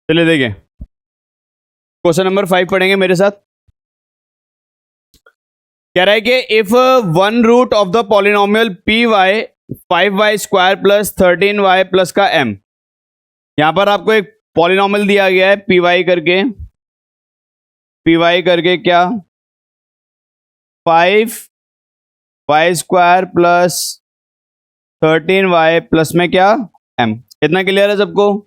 चलिए देखिए, question number 5 पढ़ेंगे मेरे साथ। कह रहा है कि if one root of the polynomial P Y 5y² plus 13y plus का m, यहां पर आपको एक पॉलिनोमियल दिया गया है पी वाई करके क्या 5y² प्लस 13y प्लस में क्या m। इतना क्लियर है सबको?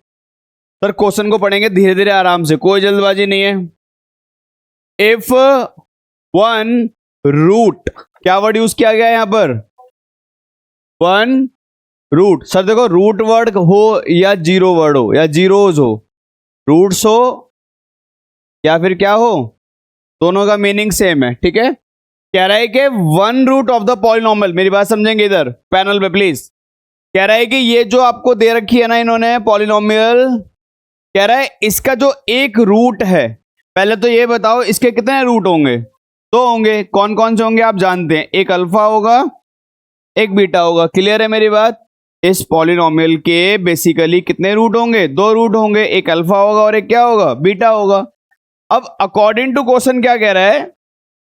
सर क्वेश्चन को पढ़ेंगे धीरे धीरे आराम से, कोई जल्दबाजी नहीं है। इफ वन रूट, क्या वर्ड यूज किया गया है यहां पर? One root. सर देखो, रूट वर्ड हो या जीरो वर्ड हो या जीरोज हो, रूट्स हो या फिर क्या हो, दोनों का मीनिंग सेम है। ठीक है, कह रहा है कि one root of the polynomial, मेरी बात समझेंगे इधर पैनल पे प्लीज। कह रहा है कि ये जो आपको दे रखी है ना इन्होंने पॉलिनोमियल, कह रहा है इसका जो एक रूट है, पहले तो ये बताओ इसके कितने रूट होंगे? दो होंगे। कौन कौन से होंगे आप जानते हैं, एक अल्फा होगा एक बीटा होगा। क्लियर है मेरी बात? इस पॉलिनोमियल के बेसिकली कितने रूट होंगे? दो रूट होंगे, एक अल्फा होगा और एक क्या होगा, बीटा होगा। अब अकॉर्डिंग टू क्वेश्चन क्या कह रहा है?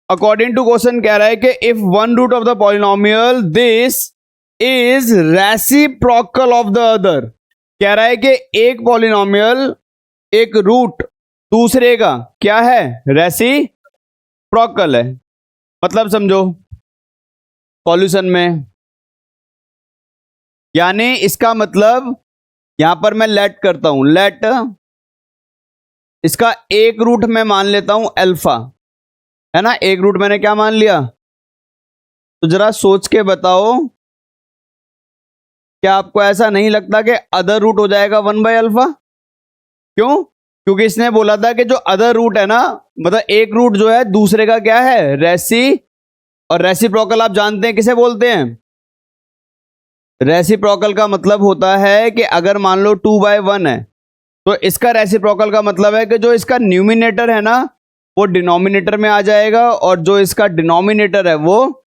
अकॉर्डिंग टू क्वेश्चन कह रहा है कि if one root of the polynomial this is reciprocal of the other. कह रहा है कि एक पॉलिनोमियल एक रूट दूसरे का क्या है, रेसिप्रोकल है। मतलब समझो सॉल्यूशन में, यानी इसका मतलब यहां पर मैं लेट करता हूं, लेट इसका एक रूट मैं मान लेता हूं अल्फा, है ना। एक रूट मैंने क्या मान लिया? तो जरा सोच के बताओ, क्या आपको ऐसा नहीं लगता कि अदर रूट हो जाएगा 1/अल्फा? क्यों? क्योंकि इसने बोला था कि जो अदर रूट है ना, मतलब एक रूट जो है दूसरे का क्या है, रेसी। और रेसिप्रोकल आप जानते हैं किसे बोलते हैं? रेसिप्रोकल का मतलब होता है कि अगर मान लो 2/1 है तो इसका रेसिप्रोकल का मतलब है कि जो इसका न्यूमिनेटर है ना वो डिनोमिनेटर में आ जाएगा, और जो इसका डिनोमिनेटर है वो,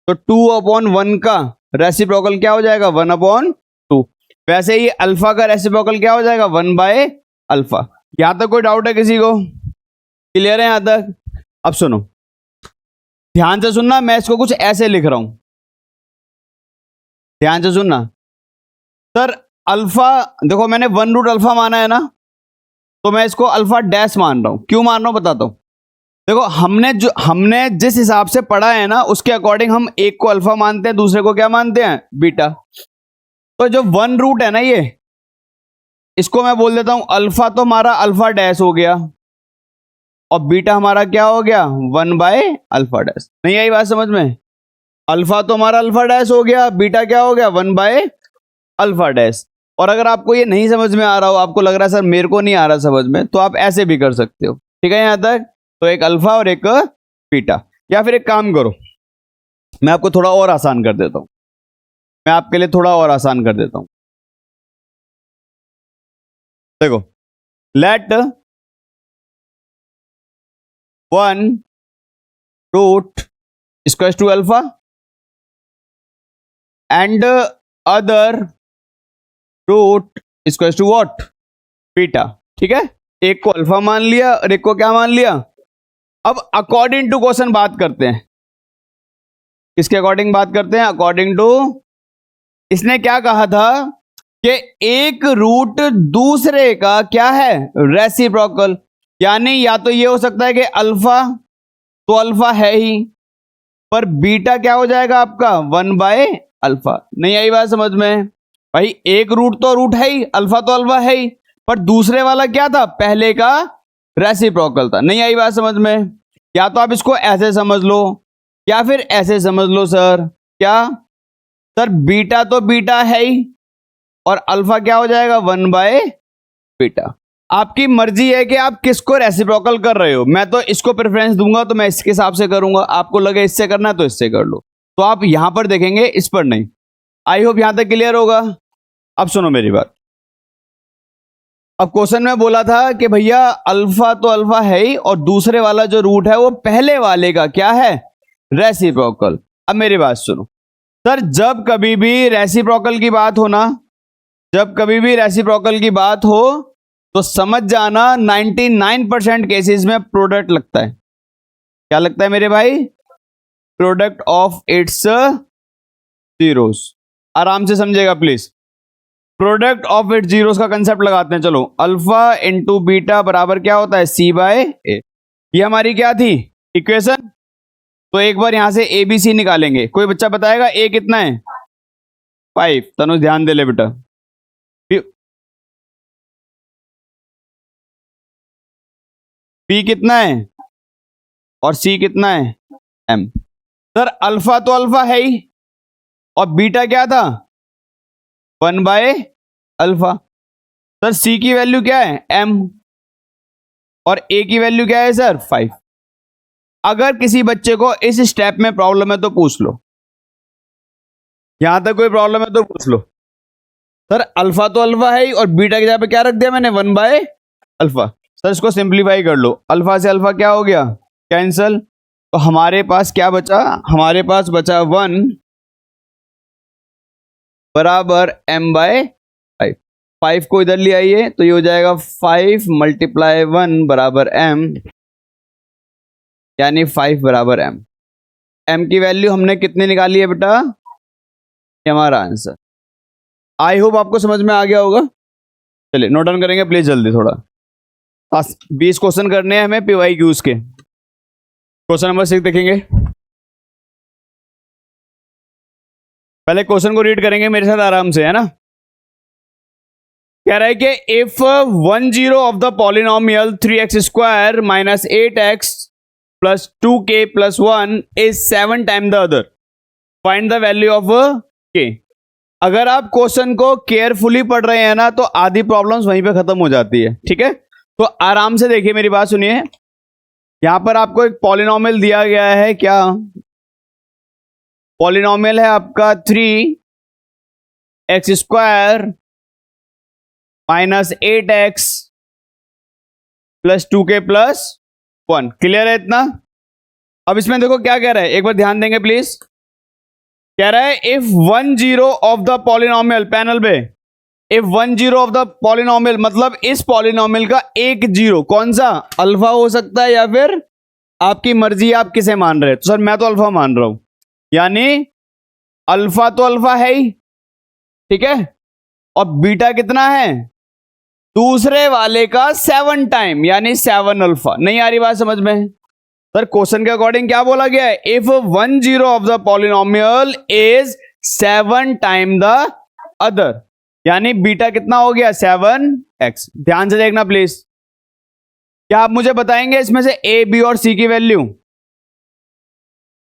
तो 2/1 का रेसिप्रोकल क्या हो जाएगा, 1/2। वैसे ही अल्फा का रेसिप्रोकल क्या हो जाएगा, 1/अल्फा। यहां तक कोई डाउट है किसी को? क्लियर है यहां तक? अब सुनो, ध्यान से सुनना, मैं इसको कुछ ऐसे लिख रहा हूं, ध्यान से सुनना। सर अल्फा, देखो मैंने वन रूट अल्फा माना है ना, तो मैं इसको अल्फा डैश मान रहा हूं। क्यों मान रहा हूं बताता हूं। देखो हमने जिस हिसाब से पढ़ा है ना उसके अकॉर्डिंग हम एक को अल्फा मानते हैं, दूसरे को क्या मानते हैं, बीटा। तो जो वन रूट है ना ये, इसको मैं बोल देता हूं अल्फा, तो हमारा अल्फा डैश हो गया, और बीटा हमारा क्या हो गया, 1/अल्फा डैश। नहीं आई बात समझ में? अल्फा तो हमारा अल्फा डैश हो गया, बीटा क्या हो गया, 1/अल्फा डैश। और अगर आपको ये नहीं समझ में आ रहा हो, आपको लग रहा है सर मेरे को नहीं आ रहा समझ में, तो आप ऐसे भी कर सकते हो। ठीक है यहां तक? तो एक अल्फा और एक बीटा। या फिर एक काम करो, मैं आपको थोड़ा और आसान कर देता हूं, मैं आपके लिए थोड़ा और आसान कर देता हूं। देखो, let one root equals to alpha and other root equals to what, beta. ठीक है, एक को अल्फा मान लिया और एक को क्या मान लिया। अब अकॉर्डिंग टू क्वेश्चन बात करते हैं, किसके अकॉर्डिंग बात करते हैं, अकॉर्डिंग टू, इसने क्या कहा था कि एक रूट दूसरे का क्या है, रेसिप्रोकल। यानी या तो ये हो सकता है कि अल्फा तो अल्फा है ही, पर बीटा क्या हो जाएगा आपका, 1/अल्फा। नहीं आई बात समझ में? भाई एक रूट तो रूट है ही, अल्फा तो अल्फा है ही, पर दूसरे वाला क्या था, पहले का रेसिप्रोकल था। नहीं आई बात समझ में? या तो आप इसको ऐसे समझ लो या फिर ऐसे समझ लो सर, क्या सर, बीटा तो बीटा है ही और अल्फा क्या हो जाएगा, 1/बीटा। आपकी मर्जी है कि आप किसको रेसिप्रोकल कर रहे हो। मैं तो इसको प्रेफरेंस दूंगा तो मैं इसके हिसाब से करूंगा, आपको लगे इससे करना है तो इससे कर लो। तो आप यहां पर देखेंगे, इस पर नहीं। आई होप यहां तक क्लियर होगा। अब सुनो मेरी बात। अब क्वेश्चन में बोला था कि भैया अल्फा तो अल्फा है ही और दूसरे वाला जो रूट है वो पहले वाले का क्या है, रेसिप्रोकल। अब मेरी बात सुनो सर, जब कभी भी रेसिप्रोकल की बात हो ना, जब कभी भी रेसिप्रोकल की बात हो तो समझ जाना 99% केसेस में प्रोडक्ट लगता है। क्या लगता है मेरे भाई? Product of its zeros. आराम से समझेगा please. Product of its zeros का कंसेप्ट लगाते हैं। चलो, अल्फा इंटू बीटा बराबर क्या होता है? सी बाय ए। ये हमारी क्या थी? इक्वेशन। तो एक बार यहां से ए बी सी निकालेंगे। कोई बच्चा बताएगा ए कितना है? 5। तनुज ध्यान दे ले बेटा। पी कितना है और सी कितना है? एम। सर अल्फा तो अल्फा है ही, और बीटा क्या था? 1 बाय अल्फा। सर सी की वैल्यू क्या है? एम। और ए की वैल्यू क्या है सर? 5। अगर किसी बच्चे को इस स्टेप में प्रॉब्लम है तो पूछ लो। यहां तक कोई प्रॉब्लम है तो पूछ लो। सर अल्फा तो अल्फा है ही, और बीटा की जगह पे क्या रख दिया मैंने? 1 बाय अल्फा। सर इसको सिंप्लीफाई कर लो। अल्फा से अल्फा क्या हो गया? कैंसल। तो हमारे पास क्या बचा? हमारे पास बचा 1 बराबर m बाय 5। 5 को इधर ले आइए तो ये हो जाएगा 5 मल्टीप्लाई 1 बराबर m, यानी 5 बराबर m। m की वैल्यू हमने कितनी निकाली है बेटा? ये हमारा आंसर। आई होप आपको समझ में आ गया होगा। चलिए नोट डाउन करेंगे प्लीज जल्दी थोड़ा। 20 क्वेश्चन करने हैं हमें पीवाई क्यूज के। क्वेश्चन नंबर 6 देखेंगे। पहले क्वेश्चन को रीड करेंगे मेरे साथ आराम से, है ना। कह रहा है कि if 1 zero of the polynomial 3x square minus 8x plus 2k plus 1 is 7 time the other, find the value of k। अगर आप क्वेश्चन को केयरफुली पढ़ रहे हैं ना तो आधी प्रॉब्लम्स वहीं पे खत्म हो जाती है, ठीक है। तो आराम से देखिए, मेरी बात सुनिए। यहां पर आपको एक पॉलिनोमियल दिया गया है। क्या पॉलिनोमियल है आपका? 3x square minus 8x plus 2k plus 1। Clear है इतना? अब इसमें देखो क्या कह रहा है, एक बार ध्यान देंगे प्लीज। कह रहा है if 1 zero of the polynomial, panel पे, if 1 zero of the polynomial मतलब इस पॉलिनोमियल का एक जीरो, कौन सा? अल्फा हो सकता है या फिर आपकी मर्जी, आप किसे मान रहे हैं। तो सर मैं तो अल्फा मान रहा हूं, यानी अल्फा तो अल्फा है ही, ठीक है। और बीटा कितना है? दूसरे वाले का 7 टाइम, यानी 7 अल्फा। नहीं आ रही बात समझ में? सर क्वेश्चन के अकॉर्डिंग क्या बोला गया है? If 1 zero of the polynomial is 7 time the other, यानी बीटा कितना हो गया? 7x। ध्यान से देखना प्लीज। क्या आप मुझे बताएंगे इसमें से ए बी और सी की वैल्यू?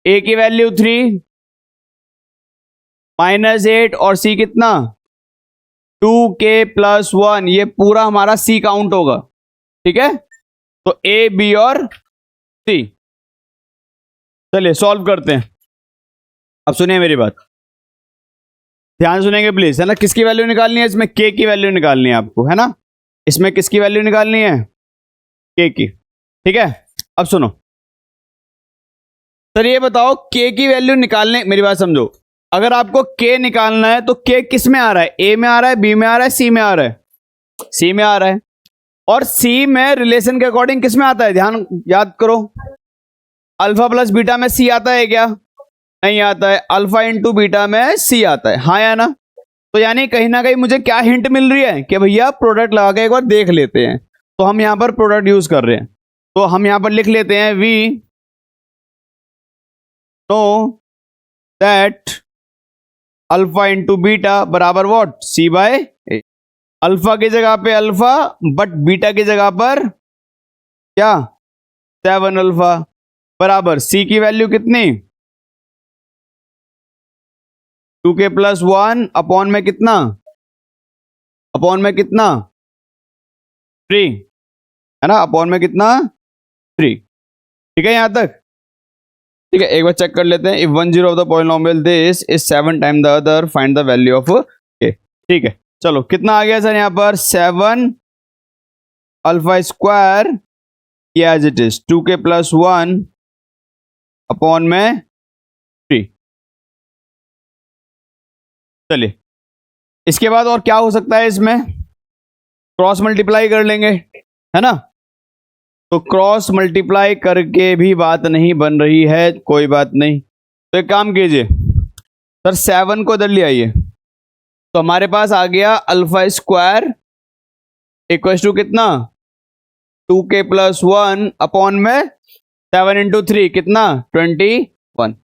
ए की वैल्यू 3 माइनस 8 और सी कितना? 2k plus 1। ये पूरा हमारा सी काउंट होगा, ठीक है। तो ए बी और सी। चलिए सॉल्व करते हैं। अब सुनिए मेरी बात, ध्यान सुनेंगे प्लीज, है ना। किसकी वैल्यू निकालनी है इसमें? के की वैल्यू निकालनी है आपको, है ना। इसमें किसकी वैल्यू निकालनी है? के की, ठीक है। अब सुनो सर, ये बताओ के की वैल्यू निकालने, मेरी बात समझो। अगर आपको के निकालना है तो के किस में आ रहा है? ए में आ रहा है, बी में आ रहा है, सी में आ रहा है? सी में आ रहा है। और सी में रिलेशन के अकॉर्डिंग किस में आता है? ध्यान याद करो, अल्फा प्लस बीटा में सी आता है क्या? नहीं आता है। अल्फा इंटू बीटा में सी आता है, हाँ या ना। तो यानी कहीं ना कहीं मुझे क्या हिंट मिल रही है कि भैया प्रोडक्ट लगा के एक बार देख लेते हैं। तो हम यहां पर प्रोडक्ट यूज कर रहे हैं, तो हम यहां पर लिख लेते हैं we know that alpha into beta बराबर what? C by a. Alpha की जगह पे अल्फा, बट बीटा की जगह पर क्या? 7 अल्फा बराबर सी की वैल्यू कितनी? 2k प्लस 1 अपॉन में कितना? अपॉन में कितना? 3, है ना। अपॉन में कितना? 3, ठीक है यहां तक, ठीक है। एक बार चेक कर लेते हैं। If 1 zero of the polynomial this is 7 time the other, find the value of k। ठीक है, चलो कितना आ गया सर यहां पर? 7 अल्फा स्क्वायर, ये as it is 2k plus 1 upon में 3। चलिए इसके बाद और क्या हो सकता है इसमें? क्रॉस मल्टीप्लाई कर लेंगे, है ना। तो क्रॉस मल्टीप्लाई करके भी बात नहीं बन रही है, कोई बात नहीं। तो एक काम कीजिए सर, 7 को इधर ले आइए, तो हमारे पास आ गया अल्फा स्क्वायर इक्वल टू कितना 2k + 1 अपॉन में 7 × 3 कितना 21।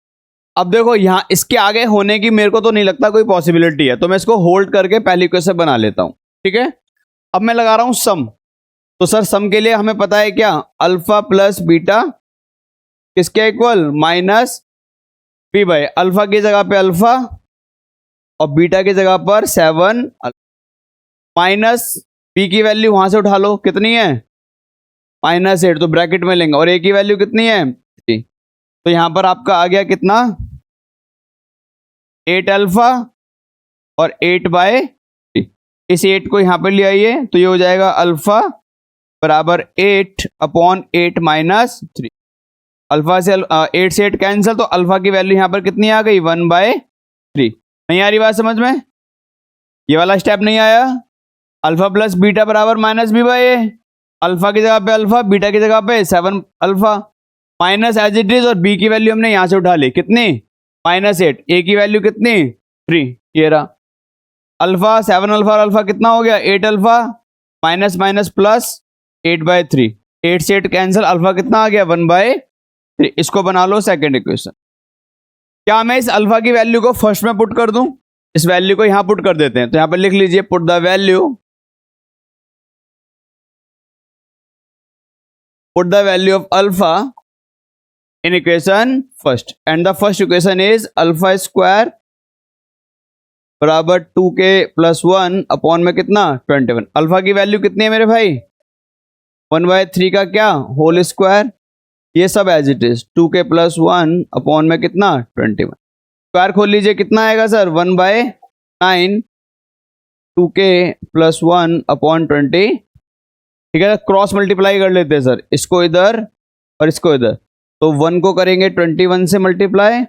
अब देखो यहां इसके आगे होने की मेरे को तो नहीं लगता कोई पॉसिबिलिटी है, तो मैं इसको होल्ड करके पहली इक्वेशन बना लेता हूं, ठीक है। अब मैं लगा रहा हूं सम। तो सर सम के लिए हमें पता है क्या, अल्फा प्लस बीटा किसके इक्वल -b/, अल्फा की जगह पे अल्फा और बीटा की जगह पर 7 माइनस b की वैल्यू वहां से उठा लो, कितनी है -8, तो ब्रैकेट में लेंगे, और a की वैल्यू कितनी है 3, तो यहां पर आपका आ गया कितना 8 अल्फा और 8/3। इस 8 को यहां पर ले आइए, तो ये हो जाएगा अल्फा बराबर 8 अपॉन 8 - 3। अल्फा से 8 से 8 कैंसिल, तो अल्फा की वैल्यू यहां पर कितनी आ गई 1/3। नहीं आ रही बात समझ में, ये वाला स्टेप नहीं आया। अल्फा प्लस बीटा बराबर -b/a, अल्फा की जगह पे अल्फा, बीटा की जगह पे 7 alpha minus as it is, और b की वैल्यू हमने यहां से उठा ली कितनी -8, a की वैल्यू कितनी 3, ये रहा अल्फा 7 अल्फा और अल्फा कितना हो गया 8 अल्फा माइनस माइनस प्लस 8/3, 8 से 8 कैंसिल, अल्फा कितना आ गया 1/3। इसको बना लो सेकंड इक्वेशन। क्या मैं इस अल्फा की वैल्यू को फर्स्ट में पुट कर दूं, इस वैल्यू को यहां पुट कर देते हैं, तो यहां पर लिख लीजिए put the value of alpha in equation first, and the first equation is alpha square बराबर 2k + 1 अपॉन में कितना 21। अल्फा की वैल्यू कितनी है मेरे भाई 1/3 का क्या होल स्क्वायर, ये सब as it is 2k + 1 upon में कितना 21। स्क्वायर खोल लीजिए, कितना आएगा सर 1/9 2k + 1 अपॉन 20, ठीक है। क्रॉस मल्टीप्लाई कर लेते हैं सर, इसको इधर और इसको इधर, तो 1 को करेंगे 21 से मल्टीप्लाई,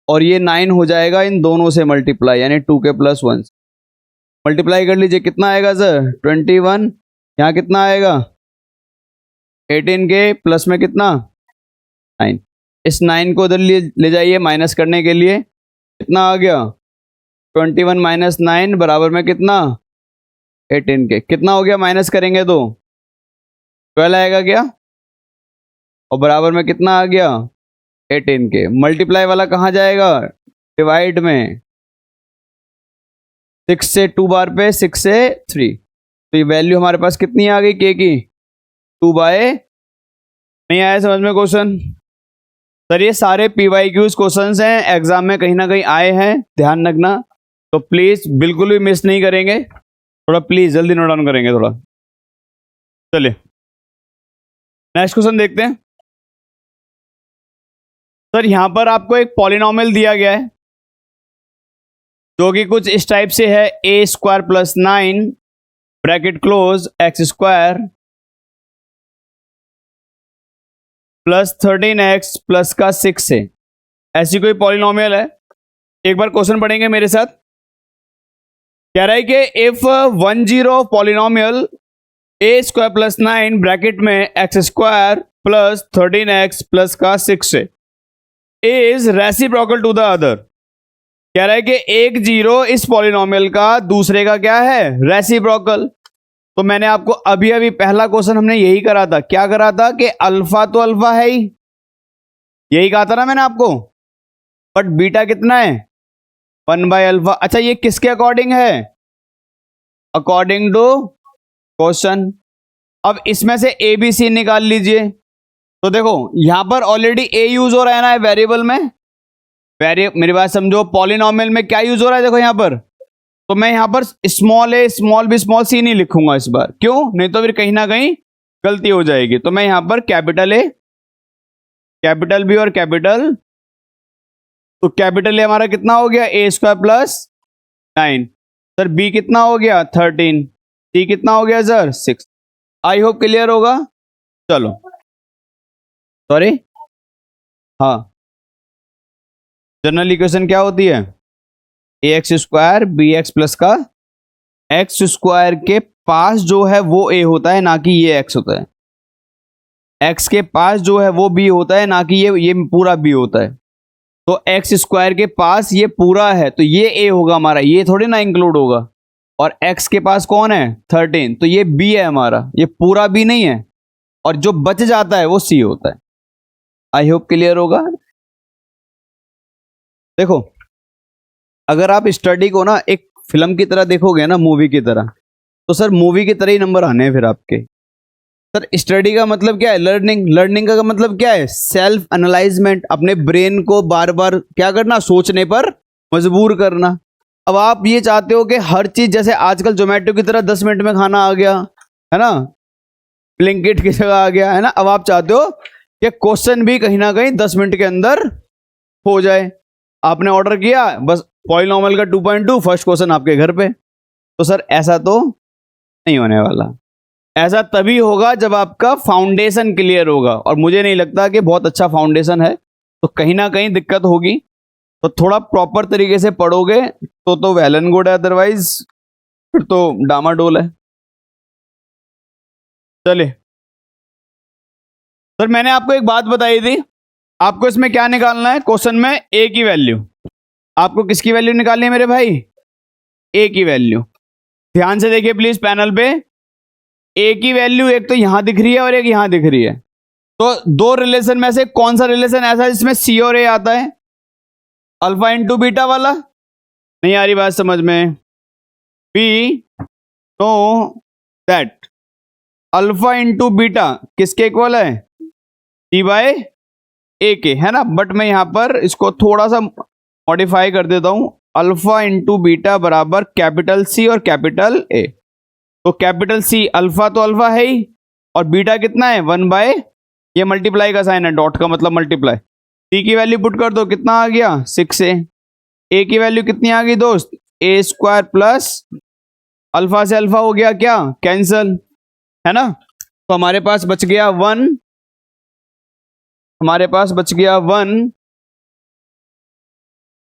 और ये 9 हो जाएगा इन दोनों से मल्टीप्लाई, यानी 2k + 1 मल्टीप्लाई कर लीजिए, कितना आएगा सर 21, यहाँ कितना आएगा 18k प्लस में कितना 9, इस 9 को इधर ले जाइए माइनस करने के लिए, कितना आ गया 21 - 9 बराबर में कितना 18k, कितना हो गया माइनस करेंगे तो 12 आएगा क्या, और बराबर में कितना आ गया 18k। मल्टीप्लाई वाला कहाँ जाएगा डिवाइड में, 6 से 2 बार पे 6 से 3, तो ये वैल्यू हमारे पास कितनी आ गई k की 2/। नहीं आया समझ में क्वेश्चन सर, ये सारे PYQs क्वेश्चंस हैं, एग्जाम में कहीं ना कहीं आए हैं, ध्यान रखना, तो प्लीज बिल्कुल भी मिस नहीं करेंगे, थोड़ा प्लीज जल्दी नोट डाउन करेंगे थोड़ा। चलिए नेक्स्ट क्वेश्चन देखते हैं सर। यहां पर आपको एक पॉलिनॉमियल दिया गया है जो कि कुछ इस टाइप से है, a² + 9 bracket close x² + 13x plus का 6 है, ऐसी कोई पॉलिनॉमियल है। एक बार क्वेश्चन पढ़ेंगे मेरे साथ। कह रहा है कि इफ 10 पॉलिनॉमियल a² + 9 ब्रैकेट में x² + 13x प्लस का 6 है is reciprocal to the other. कह रहा है कि एक जीरो इस पॉलिनॉमियल का दूसरे का क्या है रेसिप्रोकल। तो मैंने आपको अभी अभी पहला क्वेश्चन हमने यही करा था, क्या करा था कि अल्फा तो अल्फा है ही, यही कहा था ना मैंने आपको, बट बीटा कितना है 1/अल्फा। अच्छा ये किसके अकॉर्डिंग है, अकॉर्डिंग टू क्वेश्चन। अब इसमें से ए बी सी निकाल लीजिए, तो देखो यहां पर ऑलरेडी ए यूज हो रहा है ना वेरिएबल में, मेरी बात समझो, पॉलिनॉमियल में क्या यूज हो रहा है देखो यहां पर, तो मैं यहां पर स्मॉल ए स्मॉल बी स्मॉल सी नहीं लिखूंगा इस बार, क्यों, नहीं तो फिर कहीं ना कहीं गलती हो जाएगी। तो मैं यहां पर कैपिटल ए कैपिटल बी और कैपिटल, तो कैपिटल ए हमारा कितना हो गया a² + 9, सर बी कितना हो गया 13, सी कितना हो गया सर 6। आई होप क्लियर होगा। चलो सॉरी, हाँ जनरल इक्वेशन क्या होती है ax² bx प्लस का x² के पास जो है वो a होता है, ना कि ये x होता है। x के पास जो है वो b होता है, ना कि ये पूरा b होता है। तो x स्क्वायर के पास ये पूरा है तो ये a होगा हमारा, ये थोड़ी ना इंक्लूड होगा। और x के पास कौन है 13, तो ये b है हमारा, ये पूरा b नहीं है। और जो बच जाता है वो c होता है। आई होप क्लियर होगा। देखो, अगर आप स्टडी को ना एक फिल्म की तरह देखोगे ना, मूवी की तरह, तो सर मूवी की तरह ही नंबर आने हैं फिर आपके। सर स्टडी का मतलब क्या है? लर्निंग। लर्निंग का मतलब क्या है? सेल्फ एनालाइजमेंट, अपने ब्रेन को बार बार क्या करना? सोचने पर मजबूर करना। अब आप ये चाहते हो कि हर चीज, जैसे आजकल जोमेटो की तरह 10 मिनट में खाना आ गया है ना, ब्लिंकिट की जगह आ गया है ना, अब आप चाहते हो कि क्वेश्चन भी कहीं ना कहीं 10 मिनट के अंदर हो जाए। आपने ऑर्डर किया, बस पॉलिनॉमियल का 2.2 फर्स्ट क्वेश्चन आपके घर पे। तो सर ऐसा तो नहीं होने वाला। ऐसा तभी होगा जब आपका फाउंडेशन क्लियर होगा, और मुझे नहीं लगता कि बहुत अच्छा फाउंडेशन है, तो कहीं ना कहीं दिक्कत होगी। तो थोड़ा प्रॉपर तरीके से पढ़ोगे तो वेल एंड गुड है, अदरवाइज फिर तो डामाडोल है। चलिए सर, मैंने आपको एक बात बताई थी, आपको इसमें क्या निकालना है क्वेश्चन में? ए की वैल्यू। आपको किसकी वैल्यू निकालनी है मेरे भाई? ए की वैल्यू। ध्यान से देखिए प्लीज पैनल पे, ए की वैल्यू एक तो यहां दिख रही है और एक यहां दिख रही है। तो दो रिलेशन में से कौन सा रिलेशन ऐसा है जिसमें सी और ए आता है? अल्फा इंटू बीटा वाला। नहीं आ रही बात समझ में? Be no that alpha into beta किसके इक्वल है? सी बाय ए के, है ना। बट मैं यहां पर इसको थोड़ा सा मॉडिफाई कर देता हूं, अल्फा इंटू बीटा बराबर कैपिटल सी और कैपिटल ए। तो कैपिटल सी, अल्फा तो अल्फा है ही, और बीटा कितना है? 1 बाय, ये मल्टीप्लाई का साइन है, डॉट का मतलब मल्टीप्लाई। सी की वैल्यू पुट कर दो, कितना आ गया? 6a। ए की वैल्यू कितनी आ गई दोस्त? ए स्क्वायर प्लस अल्फा से अल्फा हो गया क्या? कैंसल, है ना। तो हमारे पास बच गया 1, हमारे पास बच गया 1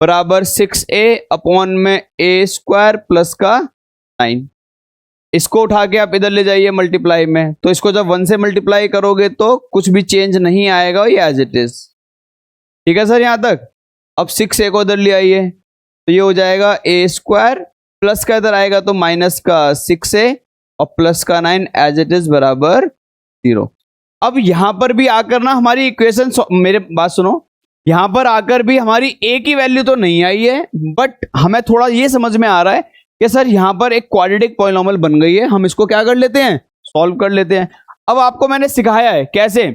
बराबर 6a अपॉन में ए स्क्वायर प्लस का 9। इसको उठा के आप इधर ले जाइए मल्टीप्लाई में, तो इसको जब 1 से मल्टीप्लाई करोगे तो कुछ भी चेंज नहीं आएगा, ये एज इट इज। ठीक है सर यहां तक। अब 6a को इधर ले आइए, तो ये हो जाएगा ए स्क्वायर प्लस का इधर आएगा तो माइनस का 6a और प्लस का 9 एज इट इज बराबर 0। अब यहां पर भी आकर ना हमारी इक्वेशन, मेरे बात सुनो, यहां पर आकर भी हमारी ए की वैल्यू तो नहीं आई है, बट हमें थोड़ा ये समझ में आ रहा है कि सर यहां पर एक क्वाड्रेटिक पॉलिनॉमियल बन गई है, हम इसको क्या कर लेते हैं? सॉल्व कर लेते हैं। अब आपको मैंने सिखाया है कैसे,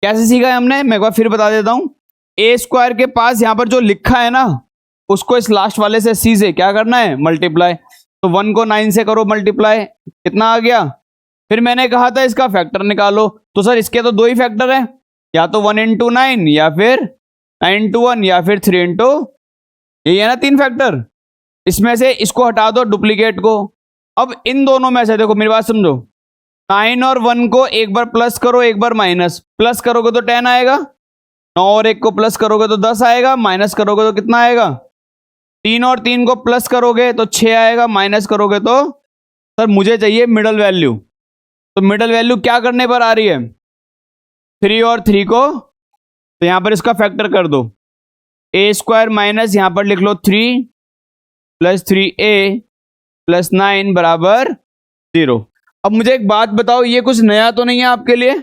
कैसे सीखा है हमने, मैं एक बार फिर बता देता हूं। ए स्क्वायर के पास यहां पर जो लिखा है ना, उसको इस लास्ट वाले से सी से क्या करना है? मल्टीप्लाई। तो 1 को 9 से करो मल्टीप्लाई, कितना आ गया? फिर मैंने कहा था इसका फैक्टर निकालो, तो सर इसके तो दो ही फैक्टर हैं, या तो 1 इंटू 9 या फिर 9 इंटू 1 या फिर 3 इंटू, यही है ना 3 फैक्टर। इसमें से इसको हटा दो डुप्लीकेट को। अब इन दोनों में से देखो, मेरी बात समझो, 9 और 1 को एक बार प्लस करो एक बार माइनस, प्लस करोगे तो 10 आएगा, 9 और 1 को प्लस करोगे तो 10 आएगा, माइनस करोगे तो कितना आएगा? 3 और 3 को प्लस करोगे तो 6 आएगा, माइनस करोगे तो, सर मुझे चाहिए मिडल वैल्यू। तो मिडल वैल्यू क्या करने पर आ रही है? 3 और 3 को, तो यहां पर इसका फैक्टर कर दो, ए स्क्वायर माइनस यहां पर लिख लो 3 प्लस 3a प्लस 9 बराबर 0। अब मुझे एक बात बताओ, ये कुछ नया तो नहीं है आपके लिए?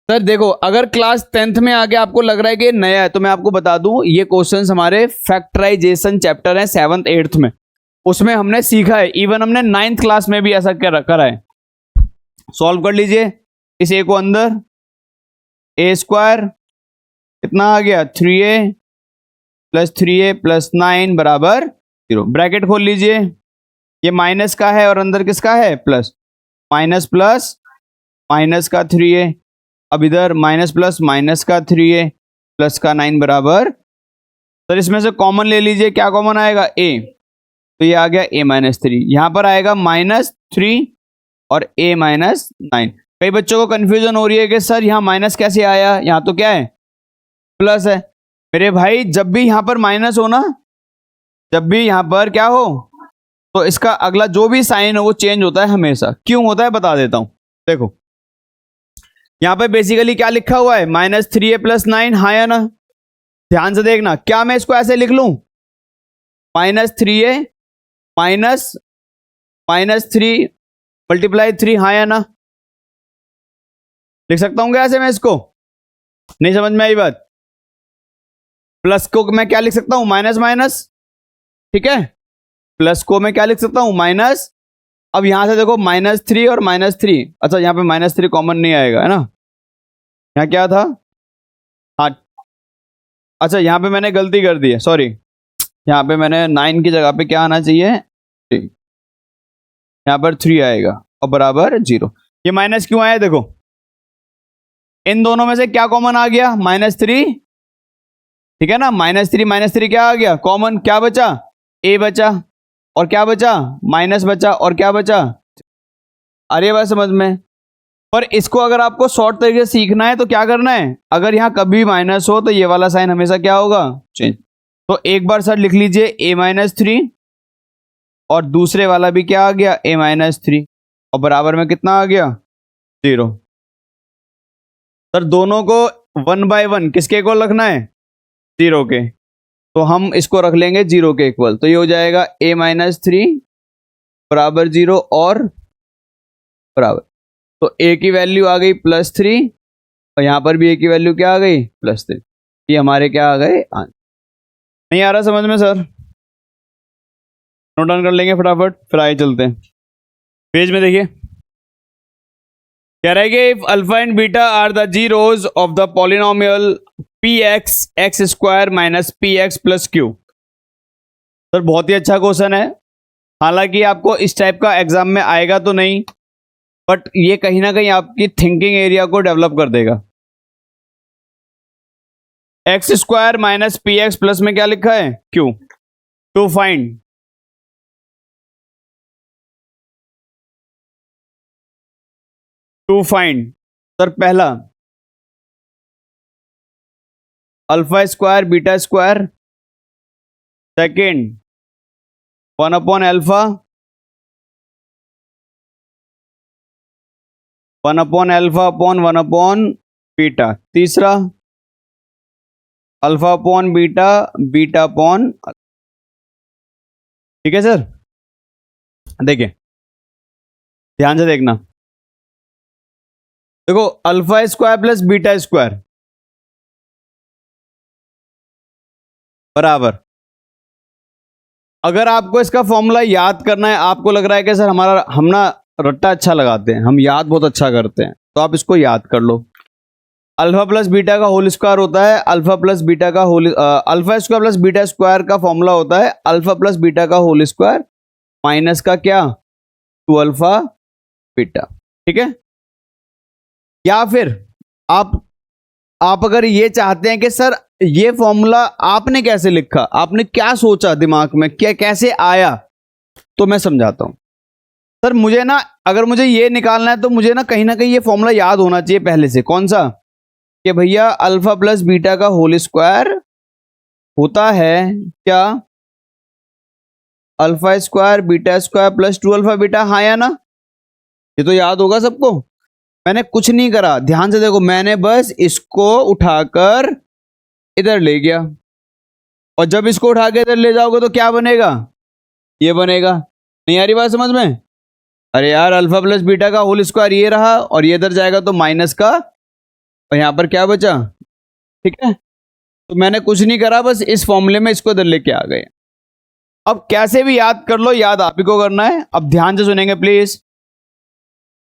सर देखो, अगर क्लास 10th में आके आपको लग रहा है कि ये नया है, तो मैं आपको बता दूं, ये क्वेश्चंस हमारे फैक्टराइजेशन चैप्टर है 7th 8th में, उसमें हमने सीखा है। इवन हमने 9th क्लास में भी ऐसा करा है। सॉल्व कर लीजिए इस ए को अंदर, ए स्क्वायर कितना आ गया? 3a प्लस 3a प्लस 9 बराबर 0। ब्रैकेट खोल लीजिए, ये माइनस का है और अंदर किसका है? प्लस। माइनस प्लस माइनस का 3a, अब इधर माइनस प्लस माइनस का 3a प्लस का 9 बराबर, सर इसमें से कॉमन ले लीजिए, क्या कॉमन आएगा? a, तो ये आ गया a माइनस 3, यहां पर आएगा -3 और a माइनस 9। कई बच्चों को कंफ्यूजन हो रही है कि सर यहाँ माइनस कैसे आया, यहाँ तो क्या है? प्लस है। मेरे भाई जब भी यहां पर माइनस हो ना, जब भी यहां पर क्या हो, तो इसका अगला जो भी साइन है वो चेंज होता है हमेशा। क्यों होता है बता देता हूं। देखो यहां पे बेसिकली क्या लिखा हुआ है, -3a+9, हाँ या ना। ध्यान से देखना, क्या मैं इसको ऐसे लिख लूं, -3a -3 × 3, हाँ या ना। लिख सकता हूं क्या ऐसे मैं इसको? नहीं समझ में आई बात? प्लस को मैं क्या लिख सकता हूं, माइनस माइनस, ठीक है। प्लस को मैं क्या लिख सकता हूं, माइनस। अब यहां से देखो -3 और -3, अच्छा यहां पे -3 कॉमन नहीं आएगा है ना। यहां क्या था, हाँ अच्छा यहां पे मैंने गलती कर दी है, सॉरी। यहां पे मैंने 9 की जगह पे क्या आना चाहिए, 3। यहां पर 3 आएगा और बराबर 0। ये माइनस क्यों आया, देखो इन दोनों में से क्या कॉमन आ गया, -3, ठीक है ना। -3 क्या आ गया कॉमन, क्या बचा, a बचा, और क्या बचा, माइनस बचा, और क्या बचा, अरे बात समझ में। पर इसको अगर आपको शॉर्ट तरीके से सीखना है तो क्या करना है, अगर यहां कभी माइनस हो तो ये वाला साइन हमेशा क्या होगा, चेंज। तो एक बार सर लिख लीजिए a-3, और दूसरे वाला भी क्या आ गया, a-3, और बराबर में कितना आ गया, 0। सर दोनों को 1 बाय 1 किसके इक्वल रखना है, 0 के। तो हम इसको रख लेंगे 0 के इक्वल। तो ये हो जाएगा a-3 बराबर 0 और बराबर, तो a की वैल्यू आ गई +3, और यहां पर भी a की वैल्यू क्या आ गई, +3। ये हमारे क्या आ गए आंसर। नहीं आ रहा समझ में सर? नोट डाउन कर लेंगे फटाफट, फिर आगे चलते हैं। पेज में देखिए, कह रहा है कि if alpha and beta are the zeros of the polynomial px x² - px + q। Sir बहुत ही अच्छा क्वेश्चन है। हालांकि आपको इस टाइप का एग्जाम में आएगा तो नहीं, बट ये कहीं ना कहीं आपकी थिंकिंग एरिया को डेवलप कर देगा। x² - px प्लस में क्या लिखा है, q। टू फाइंड सर पहला alpha square beta square, second 1/α 1/α/1/बीटा, तीसरा α/बीटा बीटा/, ठीक है सर। देखिए ध्यान से देखना, देखो alpha square plus beta square बराबर, अगर आपको इसका फॉर्मूला याद करना है, आपको लग रहा है कि सर हम ना रट्टा अच्छा लगाते हैं, हम याद बहुत अच्छा करते हैं, तो आप इसको याद कर लो। अल्फा प्लस बीटा का होल स्क्वायर होता है अल्फा प्लस बीटा का whole, alpha square plus beta square का फॉर्मूला होता है अल्फा प्लस बीटा का होल स्क्वायर माइनस का क्या, 2α बीटा, ठीक है। या फिर आप अगर ये चाहते हैं कि सर ये फॉर्मूला आपने कैसे लिखा, आपने क्या सोचा दिमाग में, क्या कैसे आया, तो मैं समझाता हूं। सर मुझे ना, अगर मुझे ये निकालना है तो मुझे ना कहीं ये फॉर्मूला याद होना चाहिए पहले से। कौन सा, कि भैया अल्फा प्लस बीटा का होल स्क्वायर होता है क्या, alpha square beta square plus 2α beta, हाँ या ना। ये तो याद होगा सबको। मैंने कुछ नहीं करा, ध्यान से देखो, मैंने बस इसको उठाकर इधर ले गया, और जब इसको उठा के इधर ले जाओगे तो क्या बनेगा, ये बनेगा। नहीं आ रही बात समझ में? अरे यार अल्फा प्लस बीटा का होल स्क्वायर ये रहा, और ये इधर जाएगा तो माइनस का, और यहां पर क्या बचा, ठीक है। तो मैंने कुछ नहीं करा, बस इस फॉर्मूले में इसको इधर लेके आ गए। अब कैसे भी याद कर लो, याद आप ही को करना है। अब ध्यान से सुनेंगे प्लीज।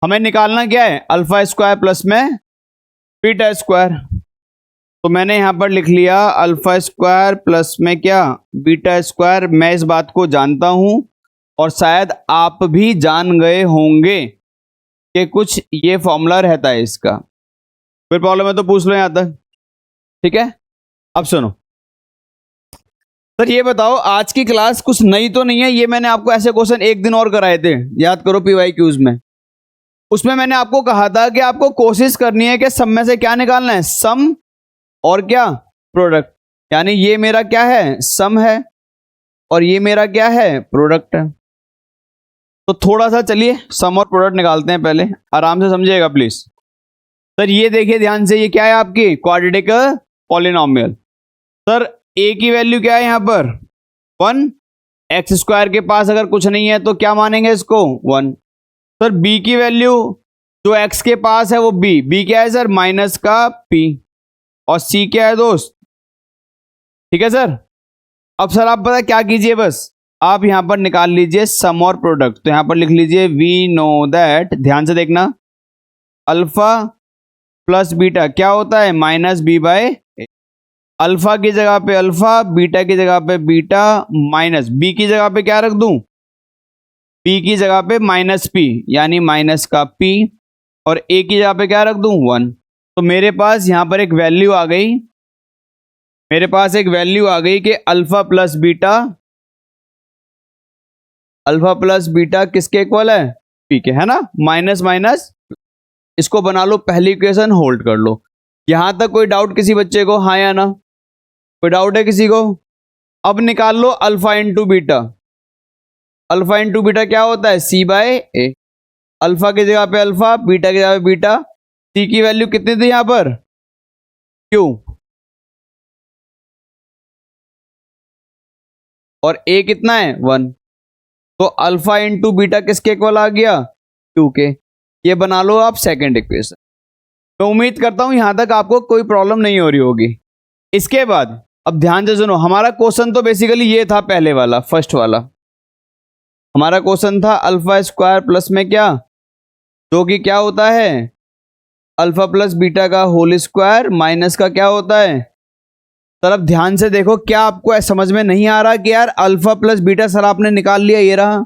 हमें निकालना क्या है, अल्फा स्क्वायर प्लस में बीटा स्क्वायर। तो मैंने यहां पर लिख लिया अल्फा स्क्वायर प्लस में क्या, बीटा स्क्वायर। मैं इस बात को जानता हूं, और शायद आप भी जान गए होंगे कि कुछ ये फॉर्मूला रहता है इसका। कोई प्रॉब्लम है तो पूछ लो यहां तक, ठीक है। अब सुनो सर, ये बताओ आज की क्लास कुछ नई तो नहीं है, ये मैंने आपको ऐसे क्वेश्चन एक दिन और कराए थे, याद करो PYQs में। उसमें मैंने आपको कहा था कि आपको कोशिश करनी है कि सम में से क्या निकालना है, सम और क्या, प्रोडक्ट। यानी ये मेरा क्या है, सम है, और ये मेरा क्या है, प्रोडक्ट है। तो थोड़ा सा चलिए सम और प्रोडक्ट निकालते हैं, पहले आराम से समझिएगा प्लीज। सर ये देखिए ध्यान से, ये क्या है आपकी क्वाड्रेटिक पॉलिनोमियल। सर ए की वैल्यू क्या है यहाँ पर 1, एक्स स्क्वायर के पास अगर कुछ नहीं है तो क्या मानेंगे इसको 1। सर बी की वैल्यू जो एक्स के पास है वो बी क्या है सर माइनस का पी, और सी क्या है दोस्त, ठीक है सर। अब सर आप पता क्या कीजिए, बस आप यहां पर निकाल लीजिए सम और प्रोडक्ट। तो यहां पर लिख लीजिए वी नो दैट, ध्यान से देखना, अल्फा प्लस बीटा क्या होता है माइनस बी बाय, अल्फा की जगह पे अल्फा, बीटा की जगह पे बीटा, माइनस बी की जगह पे क्या रख दूं, पी की जगह पे माइनस पी यानी माइनस का पी, और ए की जगह पे क्या रख दूं 1। तो मेरे पास यहां पर एक वैल्यू आ गई, मेरे पास एक वैल्यू आ गई कि अल्फा प्लस बीटा किसके इक्वल है, पी के, है ना। माइनस माइनस इसको बना लो पहली इक्वेशन, होल्ड कर लो। यहां तक कोई डाउट किसी बच्चे को, हाँ या ना, कोई डाउट है किसी को? अब निकाल लो alpha into beta. Alpha into beta क्या होता है सी बाय ए, अल्फा की जगह पे अल्फा, बीटा की जगह पे बीटा। सी की वैल्यू कितनी थी यहां पर क्यू, और ए कितना है 1। तो अल्फा इंटू बीटा किसके इक्वल आ गया 2 के। ये बना लो आप सेकंड इक्वेशन। मैं उम्मीद करता हूं यहां तक आपको कोई प्रॉब्लम नहीं हो रही होगी। इसके बाद अब ध्यान से सुनो, हमारा क्वेश्चन तो बेसिकली ये था, पहले वाला फर्स्ट वाला हमारा क्वेश्चन था अल्फा स्क्वायर प्लस में क्या, जो कि क्या होता है अल्फा प्लस बीटा का होल स्क्वायर माइनस का क्या होता है। सर अब ध्यान से देखो, क्या आपको समझ में नहीं आ रहा कि यार अल्फा प्लस बीटा सर आपने निकाल लिया ये रहा,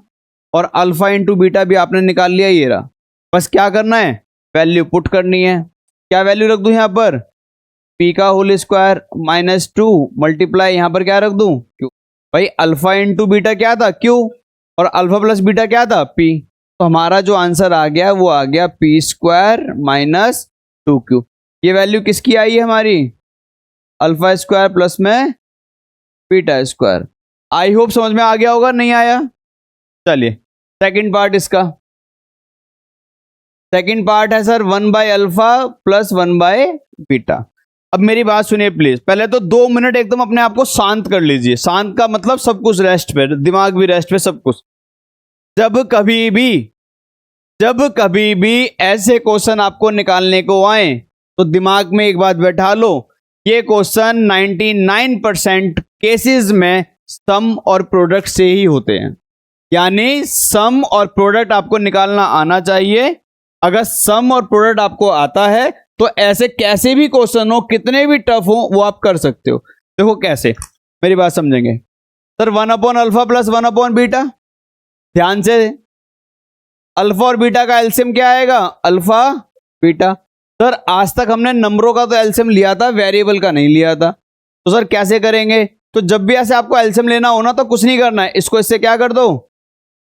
और अल्फा इंटू बीटा भी आपने निकाल लिया ये रहा। बस क्या करना है, वैल्यू पुट करनी है। क्या वैल्यू रख दूं यहां पर, पी का होल स्क्वायर माइनस 2 मल्टीप्लाई यहां पर क्या रख दूं क्यू। भाई अल्फा इंटू बीटा क्या था क्यू, और अल्फा प्लस बीटा क्या था पी। तो हमारा जो आंसर आ गया वो आ गया पी स्क्वायर माइनस 2q। ये वैल्यू किसकी आई है हमारी, अल्फा स्क्वायर प्लस में बीटा स्क्वायर। आई होप समझ में आ गया होगा, नहीं आया? चलिए सेकंड पार्ट इसका, सेकंड पार्ट है sir 1 by alpha plus 1 by beta. अब मेरी बात सुनिए प्लीज, पहले तो 2 मिनट एकदम अपने आप को शांत कर लीजिए। शांत का मतलब सब कुछ रेस्ट पे, दिमाग भी रेस्ट पे, सब कुछ। जब कभी भी ऐसे क्वेश्चन आपको निकालने को आए तो दिमाग में एक बात बैठा लो, ये क्वेश्चन 99% केसेस में सम और प्रोडक्ट से ही होते हैं। यानी सम और प्रोडक्ट आपको निकालना आना चाहिए। अगर सम और प्रोडक्ट आपको आता है तो ऐसे कैसे भी क्वेश्चन हो, कितने भी टफ हो, वो आप कर सकते हो। देखो कैसे, मेरी बात समझेंगे। Sir 1 upon alpha plus 1 upon beta, ध्यान से, अल्फा और बीटा का एलसीएम क्या आएगा अल्फा बीटा। सर आज तक हमने नंबरों का तो एलसीएम लिया था, वेरिएबल का नहीं लिया था। तो सर कैसे करेंगे, तो जब भी ऐसे आपको एलसीएम लेना हो ना तो कुछ नहीं करना है, इसको इससे क्या कर दो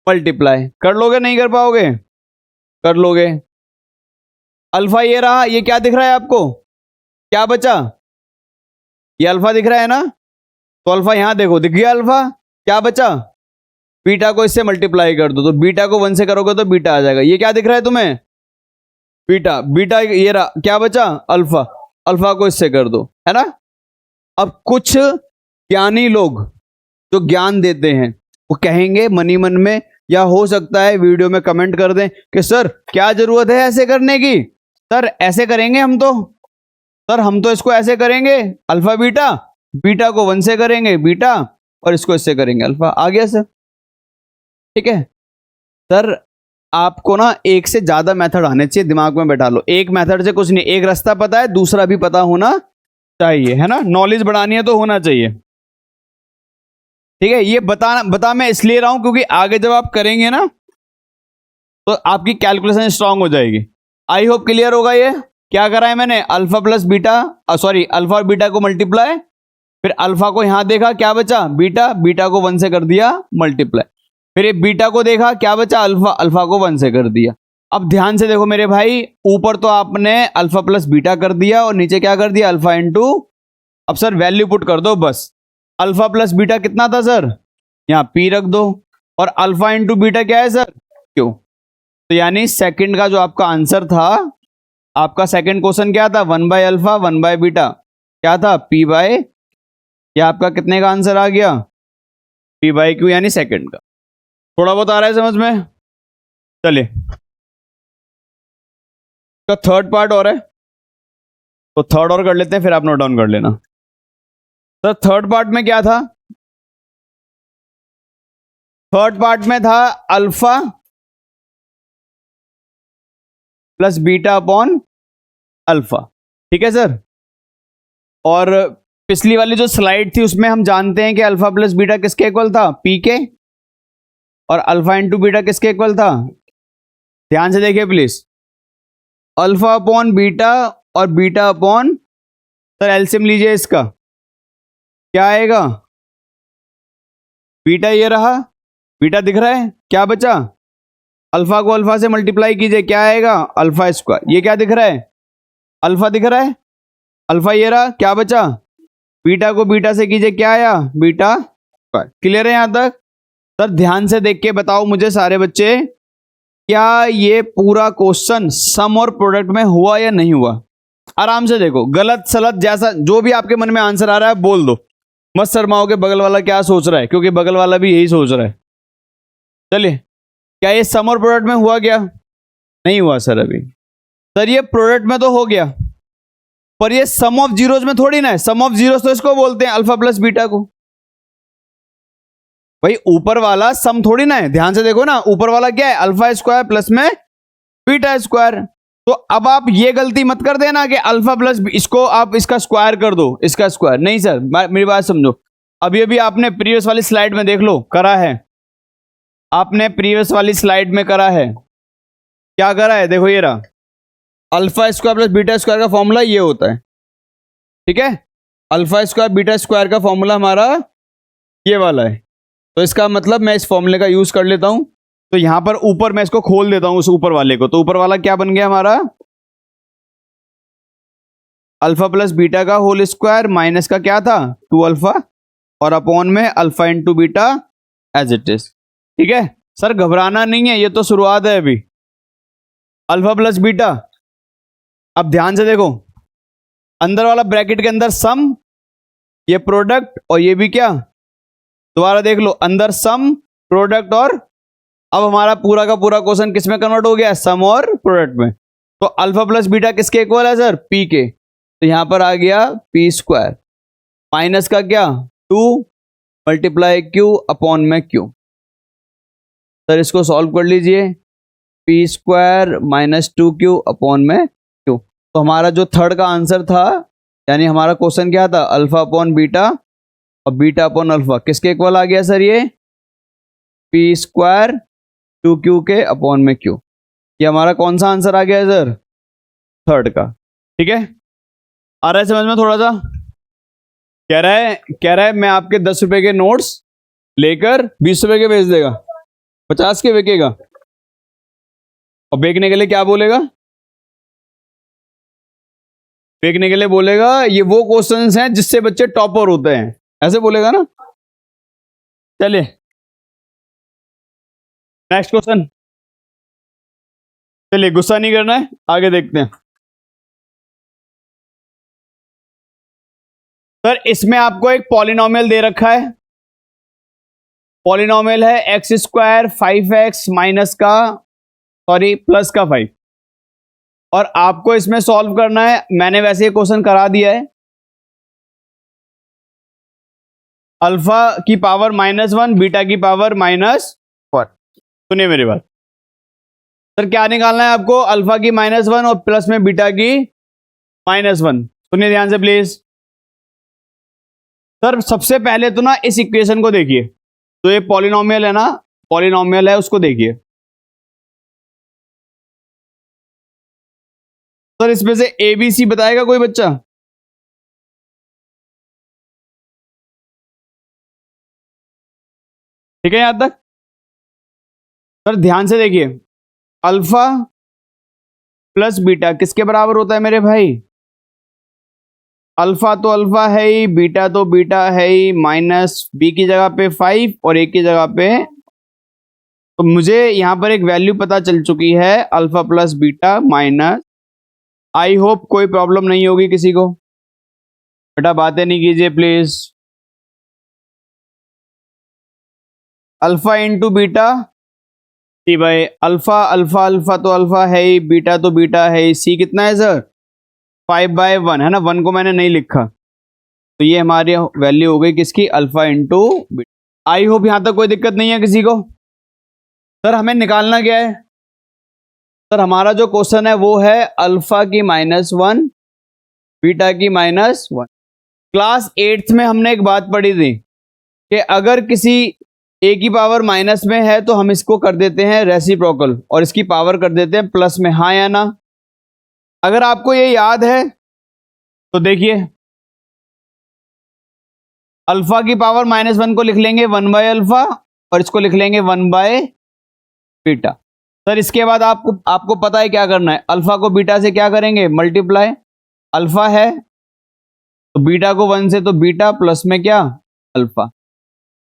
मल्टीप्लाई कर लोगे, नहीं कर पाओगे, कर लोगे। अल्फा ये रहा, ये क्या दिख रहा है आपको, क्या बचा, ये अल्फा दिख रहा है ना, तो अल्फा यहां देखो दिख गया अल्फा, क्या बचा बीटा को इससे मल्टीप्लाई कर दो, तो बीटा को 1 से करोगे तो बीटा आ जाएगा। ये क्या दिख रहा है तुम्हें बीटा, बीटा ये रहा, क्या बचा अल्फा, अल्फा को इससे कर दो, है ना। अब कुछ ज्ञानी लोग जो ज्ञान देते हैं वो कहेंगे मनी मन में, या हो सकता है वीडियो में कमेंट कर दें कि सर क्या जरूरत है ऐसे करने की, सर ऐसे करेंगे हम तो, सर हम तो इसको ऐसे करेंगे अल्फा बीटा, बीटा को 1 से करेंगे बीटा, और इसको इससे करेंगे अल्फा। आ गया सर, ठीक है। सर आपको ना एक से ज्यादा मेथड आने चाहिए, दिमाग में बैठा लो। एक मेथड से कुछ नहीं, एक रास्ता पता है, दूसरा भी पता होना चाहिए, है ना। नॉलेज बढ़ानी है तो होना चाहिए, ठीक है। ये बता मैं इसलिए रहा हूं क्योंकि आगे जब आप करेंगे ना तो आपकी कैलकुलेशन स्ट्रांग हो जाएगी। आई होप क्लियर होगा। ये क्या करा है मैंने, alpha plus beta, sorry alpha और बीटा को मल्टीप्लाई, फिर अल्फा को यहां देखा क्या बचा बीटा, बीटा को 1 से कर दिया मल्टीप्लाई, फिर ये बीटा को देखा क्या बचा अल्फा, अल्फा को 1 से कर दिया। अब ध्यान से देखो मेरे भाई, ऊपर तो आपने अल्फा प्लस बीटा कर दिया और नीचे क्या कर दिया अल्फा इंटू, अब सर वैल्यू पुट कर दो बस। अल्फा प्लस बीटा कितना था सर, यहाँ पी रख दो, और अल्फा इंटू बीटा क्या है सर क्यू। तो यानी सेकंड का जो आपका आंसर था, आपका सेकंड क्वेश्चन क्या था, 1/अल्फा 1/बीटा, क्या था P/, या आपका कितने का आंसर आ गया, P/Q, यानी सेकंड का। थोड़ा बहुत आ रहा है समझ में? चलिए, का थर्ड पार्ट और है, तो थर्ड और कर लेते हैं, फिर आप नोट डाउन कर लेना। तो थर्ड पार्ट में क्या था, थर्ड पार्ट में था alpha plus beta upon alpha, ठीक है सर। और पिछली वाली जो स्लाइड थी उसमें हम जानते हैं कि अल्फा प्लस बीटा किसके इक्वल था, पी के, और अल्फा इंटू बीटा किसके इक्वल था, ध्यान से देखिए प्लीज, अल्फा अपॉन बीटा और बीटा अपॉन, सर एलसीएम लीजिए इसका, क्या आएगा, बीटा ये रहा, बीटा दिख रहा है, क्या बचा, अल्फा को अल्फा से मल्टीप्लाई कीजिए, क्या आएगा, अल्फा स्क्वायर, ये क्या दिख रहा है, अल्फा दिख रहा है, अल्फा ये रहा, क्या बचा, बीटा को बीटा से कीजिए, क्या आया, बीटा स्क्वायर। क्लियर है यहां तक? सर ध्यान से देख के बताओ मुझे सारे बच्चे, क्या ये पूरा क्वेश्चन सम और प्रोडक्ट में हुआ या नहीं हुआ? आराम से देखो, गलत सलत जैसा जो भी आपके मन में आंसर आ रहा है बोल दो, मत शर्माओ के बगल वाला क्या सोच रहा है, क्योंकि बगल वाला भी यही सोच रहा है। चलिए, क्या ये सम और प्रोडक्ट में हुआ क्या? नहीं हुआ सर अभी। सर ये प्रोडक्ट में तो हो गया, पर ये सम ऑफ जीरोज में थोड़ी ना है, सम ऑफ जीरोज तो इसको बोलते हैं अल्फा प्लस बीटा को। भाई ऊपर वाला सम थोड़ी ना है, ध्यान से देखो ना, ऊपर वाला क्या है, अल्फा स्क्वायर प्लस में बीटा स्क्वायर। तो अब आप ये गलती मत कर देना कि अल्फा प्लस, इसको आप इसका स्क्वायर कर दो, इसका स्क्वायर नहीं सर, मेरी बात समझो। अभी अभी आपने प्रीवियस वाली स्लाइड में देख लो, करा है आपने, प्रीवियस वाली स्लाइड में करा है, क्या करा है, देखो ये रहा, alpha square plus beta square का फॉर्मूला ये होता है, ठीक है, अल्फा स्क्वायर बीटा स्क्वायर का फॉर्मूला हमारा ये वाला है। तो इसका मतलब मैं इस फॉर्मूले का यूज कर लेता हूं, तो यहां पर ऊपर मैं इसको खोल देता हूं उस ऊपर वाले को, तो ऊपर वाला क्या बन गया हमारा, अल्फा प्लस बीटा का होल स्क्वायर माइनस का क्या था 2 अल्फा, और अपॉन में alpha into beta as it is, ठीक है। सर घबराना नहीं है, ये तो शुरुआत है अभी। अल्फा प्लस बीटा, अब ध्यान से देखो, अंदर वाला ब्रैकेट के अंदर सम, ये प्रोडक्ट, और ये भी क्या, दोबारा देख लो, अंदर सम प्रोडक्ट, और अब हमारा पूरा का पूरा क्वेश्चन किस में कन्वर्ट हो गया, सम और प्रोडक्ट में। तो अल्फा प्लस बीटा किसके इक्वल है सर, पी के, तो यहां पर आ गया पी स्क्वायर माइनस का क्या 2 मल्टीप्लाई क्यू अपॉन में क्यू। सर इसको सॉल्व कर लीजिए, P square minus 2q upon में क्यू। तो हमारा जो थर्ड का आंसर था, यानी हमारा क्वेश्चन क्या था, अल्फा अपॉन बीटा और बीटा अपॉन अल्फा किसके इक्वल आ गया सर, ये पी स्क्वायर 2q के अपॉन में क्यू। ये हमारा कौन सा आंसर आ गया है सर, थर्ड का, ठीक है। आ रहा है समझ में थोड़ा सा? कह रहा है मैं आपके 10 रुपए के नोट्स लेकर 20 रुपए के बेच देगा, 50 के बेचेगा, और बेचने के लिए क्या बोलेगा, बेचने के लिए बोलेगा ये वो क्वेश्चंस हैं जिससे बच्चे टॉपर होते हैं, ऐसे बोलेगा ना। चलिए नेक्स्ट क्वेश्चन, चलिए गुस्सा नहीं करना है, आगे देखते हैं। सर इसमें आपको एक पॉलिनोमियल दे रखा है, पॉलिनोमियल है एक्स स्क्वायर 5x माइनस का, सॉरी प्लस का 5, और आपको इसमें सॉल्व करना है। मैंने वैसे ये क्वेश्चन करा दिया है, अल्फा की पावर -1 बीटा की पावर -4। सुनिए मेरी बात, सर क्या निकालना है आपको, अल्फा की -1 और प्लस में बीटा की -1। सुनिए ध्यान से प्लीज। सर सबसे पहले तो ना इस इक्वेशन को देखिए, तो ये पॉलिनोमियल है ना, पॉलिनोमियल है उसको देखिए। सर इसमें से ABC बताएगा कोई बच्चा, ठीक है यहां तक? सर ध्यान से देखिए, अल्फा प्लस बीटा किसके बराबर होता है मेरे भाई, अल्फा तो अल्फा है ही, बीटा तो बीटा है ही, माइनस बी की जगह पे 5 और ए की जगह पे तो मुझे यहाँ पर एक वैल्यू पता चल चुकी है alpha plus beta minus, I hope कोई प्रॉब्लम नहीं होगी किसी को। बेटा बातें नहीं कीजिए प्लीज। अल्फा इंटू बीटा, जी भाई अल्फा अल्फा अल्फा तो अल्फा है ही, बीटा तो बीटा है ही। सी कितना है सर? 5/1 है ना, 1 को मैंने नहीं लिखा, तो ये हमारी वैल्यू हो गई किसकी? Alpha into beta. I hope यहां तक कोई दिक्कत नहीं है किसी को। सर हमें निकालना क्या है? सर हमारा जो क्वेश्चन है वो है अल्फा की -1 बीटा की -1। क्लास 8th में हमने एक बात पढ़ी थी कि अगर किसी ए की पावर माइनस में है तो हम इसको कर देते हैं रेसिप्रोकल और इसकी पावर कर देते हैं प्लस में, हाँ या ना? अगर आपको ये याद है तो देखिए, अल्फा की पावर -1 को लिख लेंगे 1/अल्फा और इसको लिख लेंगे 1/बीटा। सर इसके बाद आपको पता है क्या करना है? अल्फा को बीटा से क्या करेंगे? मल्टीप्लाई। अल्फा है तो बीटा को 1 से, तो बीटा प्लस में क्या? अल्फा।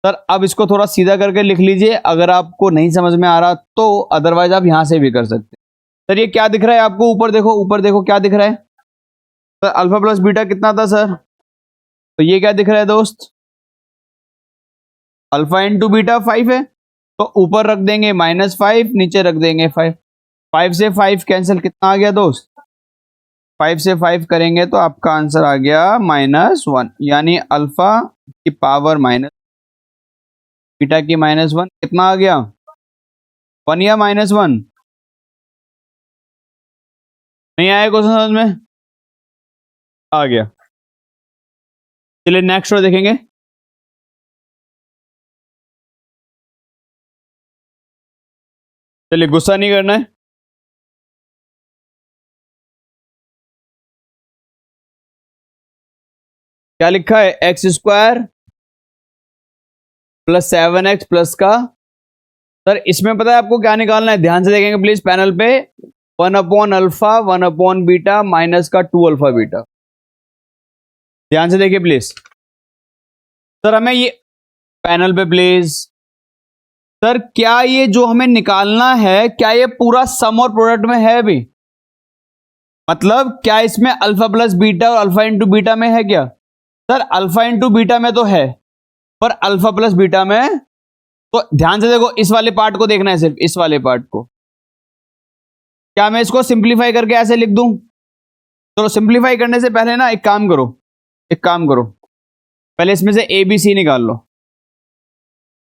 सर अब इसको थोड़ा सीधा करके लिख लीजिए अगर आपको नहीं समझ में आ रहा तो, अदरवाइज आप यहां से भी कर सकते हैं। सर ये क्या दिख रहा है आपको? ऊपर देखो, ऊपर देखो क्या दिख रहा है? सर अल्फा प्लस बीटा कितना था सर? तो ये क्या दिख रहा है दोस्त? अल्फा इंटू बीटा 5 है, तो ऊपर रख देंगे -5, नीचे रख देंगे 5। 5 से 5 कैंसिल, कितना आ गया दोस्त? 5 से 5 करेंगे तो आपका आंसर आ गया -1, यानी अल्फा की पावर माइनस बीटा की -1 कितना आ गया? 1 या -1? नहीं आया क्वेश्चन समझ में? आ गया। चलिए नेक्स्ट रो देखेंगे। चलिए गुस्सा नहीं करना है। क्या लिखा है? x² + 7x प्लस का। सर इसमें पता है आपको क्या निकालना है? ध्यान से देखेंगे प्लीज पैनल पे। 1/अल्फा 1/बीटा माइनस का 2 अल्फा बीटा। ध्यान से देखिए प्लीज। सर हमें ये पैनल पे प्लीज। सर क्या ये जो हमें निकालना है, क्या ये पूरा सम और प्रोडक्ट में है अभी? मतलब क्या इसमें अल्फा प्लस बीटा और अल्फा इंटू बीटा में है क्या? सर अल्फा इंटू बीटा में तो है, पर अल्फा प्लस बीटा में तो ध्यान से देखो, इस वाले पार्ट को देखना है, सिर्फ इस वाले पार्ट को। क्या मैं इसको सिंप्लीफाई करके ऐसे लिख दूं? चलो सिंप्लीफाई करने से पहले ना एक काम करो, पहले इसमें से ए बी सी निकाल लो।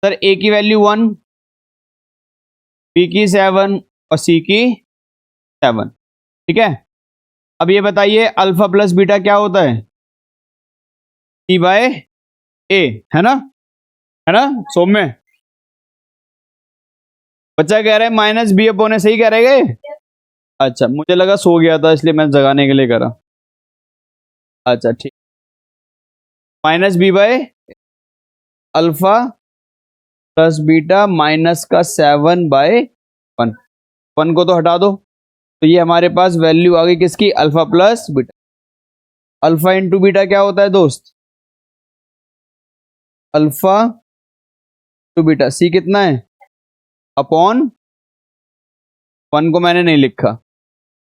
सर ए की वैल्यू 1, बी की 7 और सी की 7, ठीक है। अब ये बताइए अल्फा प्लस बीटा क्या होता है? C/A, है ना? सौम्य बच्चा कह रहे हैं -B/A, सही कह रहे हैं? अच्छा मुझे लगा सो गया था इसलिए मैं जगाने के लिए करा। अच्छा ठीक, -B/A alpha plus beta minus का 7/1। 1 को तो हटा दो, तो ये हमारे पास वैल्यू आ गई किसकी? Alpha plus beta. Alpha into beta क्या होता है दोस्त? Alpha two beta. सी कितना है? अपॉन 1 को मैंने नहीं लिखा,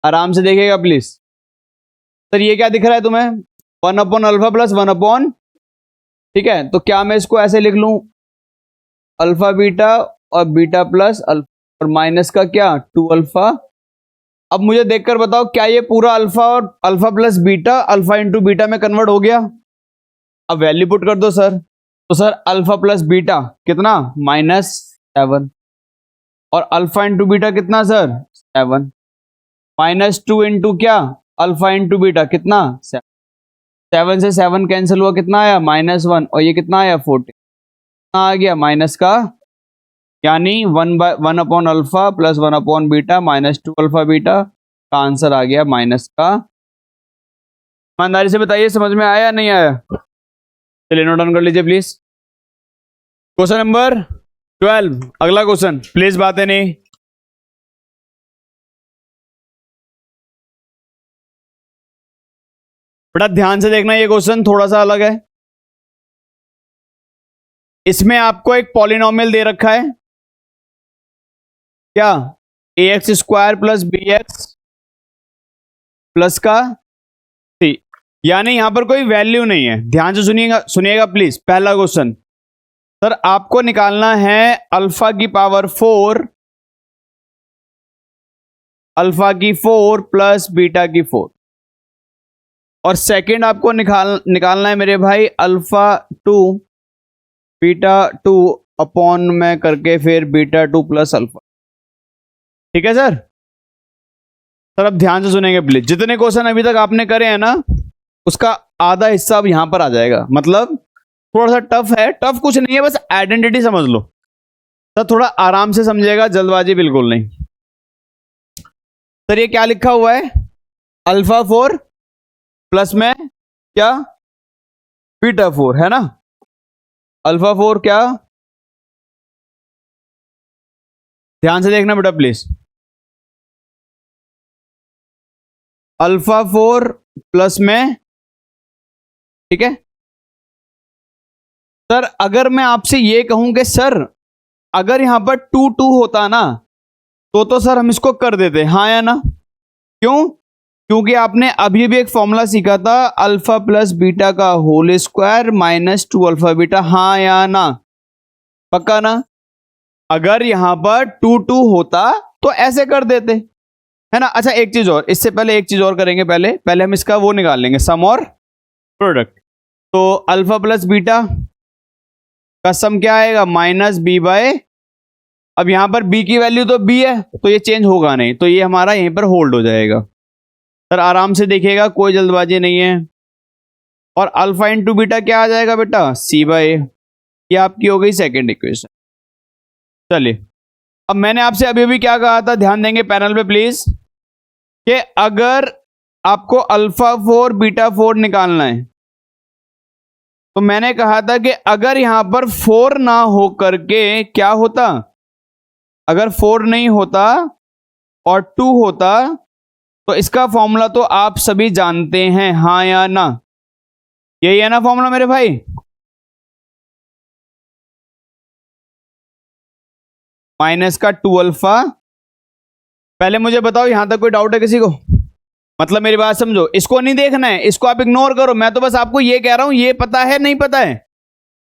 आराम से देखिएगा प्लीज। सर ये क्या दिख रहा है तुम्हें? 1/अल्फा प्लस 1/, ठीक है। तो क्या मैं इसको ऐसे लिख लूं? अल्फा बीटा और बीटा प्लस अल्फा और माइनस का क्या? 2 अल्फा। अब मुझे देखकर बताओ क्या ये पूरा अल्फा और alpha plus beta alpha into beta में कन्वर्ट हो गया? अब वैल्यू पुट कर दो सर। तो सर अल्फा प्लस बीटा कितना? -7 और अल्फा इंटू बीटा कितना सर? 7। -2 इंटू क्या? अल्फा इंटू बीटा कितना? 7। 7 से 7 कैंसिल हुआ, कितना आया? -1 और ये कितना आया? 40। कितना आ गया? माइनस का, यानी 1/अल्फा प्लस 1/बीटा -2 अल्फा बीटा का आंसर आ गया माइनस का। ईमानदारी से बताइए समझ में आया नहीं आया? चलिए नोट डाउन कर लीजिए प्लीज। क्वेश्चन नंबर 12, अगला क्वेश्चन प्लीज, बातें नहीं। बड़ा ध्यान से देखना, ये क्वेश्चन थोड़ा सा अलग है। इसमें आपको एक पॉलिनोमियल दे रखा है क्या ax² प्लस bx प्लस का c, यानी यहां पर कोई वैल्यू नहीं है। ध्यान से सुनिएगा प्लीज। पहला क्वेश्चन, सर आपको निकालना है अल्फा की पावर 4, अल्फा की 4 प्लस बीटा की 4, और सेकंड आपको निकालना है मेरे भाई अल्फा 2 बीटा 2 अपॉन में करके फिर बीटा 2 प्लस अल्फा। ठीक है सर? सर अब ध्यान से सुनेंगे प्लीज। जितने क्वेश्चन अभी तक आपने करे हैं ना, उसका आधा हिस्सा अब यहां पर आ जाएगा। मतलब थोड़ा सा टफ है, टफ कुछ नहीं है, बस आइडेंटिटी समझ लो। सर थोड़ा आराम से समझिएगा, जल्दबाजी बिल्कुल नहीं। सर ये क्या लिखा हुआ है? अल्फा 4 प्लस में क्या बीटा 4, है ना? अल्फा 4 क्या, ध्यान से देखना बेटा प्लीज। अल्फा 4 प्लस में, ठीक है सर। अगर मैं आपसे ये कहूं कि सर अगर यहां पर 2 2 होता ना, तो सर हम इसको कर देते, हाँ या ना? क्यों? क्योंकि आपने अभी भी एक फॉर्मूला सीखा था, अल्फा प्लस बीटा का whole square minus 2 alpha beta, हाँ या ना? पक्का ना? अगर यहां पर 2 2 होता तो ऐसे कर देते, है ना? अच्छा एक चीज और, इससे पहले एक चीज और करेंगे। पहले हम इसका वो निकाल लेंगे, सम और प्रोडक्ट। तो अल्फा प्लस बीटा का सम क्या आएगा? माइनस बी बाय, अब यहां पर b की वैल्यू तो b है, तो ये चेंज होगा नहीं, तो ये हमारा यहीं पर होल्ड हो जाएगा। सर आराम से देखिएगा, कोई जल्दबाजी नहीं है। और अल्फा इंटू बीटा क्या आ जाएगा बेटा? c बाय, ये आपकी हो गई सेकेंड इक्वेशन। चलिए, अब मैंने आपसे अभी भी क्या कहा था, ध्यान देंगे पैनल पे प्लीज, कि अगर आपको अल्फा 4 बीटा 4 निकालना है, तो मैंने कहा था कि अगर यहां पर 4 ना हो करके क्या होता, अगर 4 नहीं होता और 2 होता, तो इसका फॉर्मूला तो आप सभी जानते हैं, हाँ या ना? यही है ना फॉर्मूला मेरे भाई? माइनस का 2 अल्फा। पहले मुझे बताओ, यहां तक कोई डाउट है किसी को? मतलब मेरी बात समझो, इसको नहीं देखना है, इसको आप इग्नोर करो। मैं तो बस आपको ये कह रहा हूं, ये पता है नहीं पता है?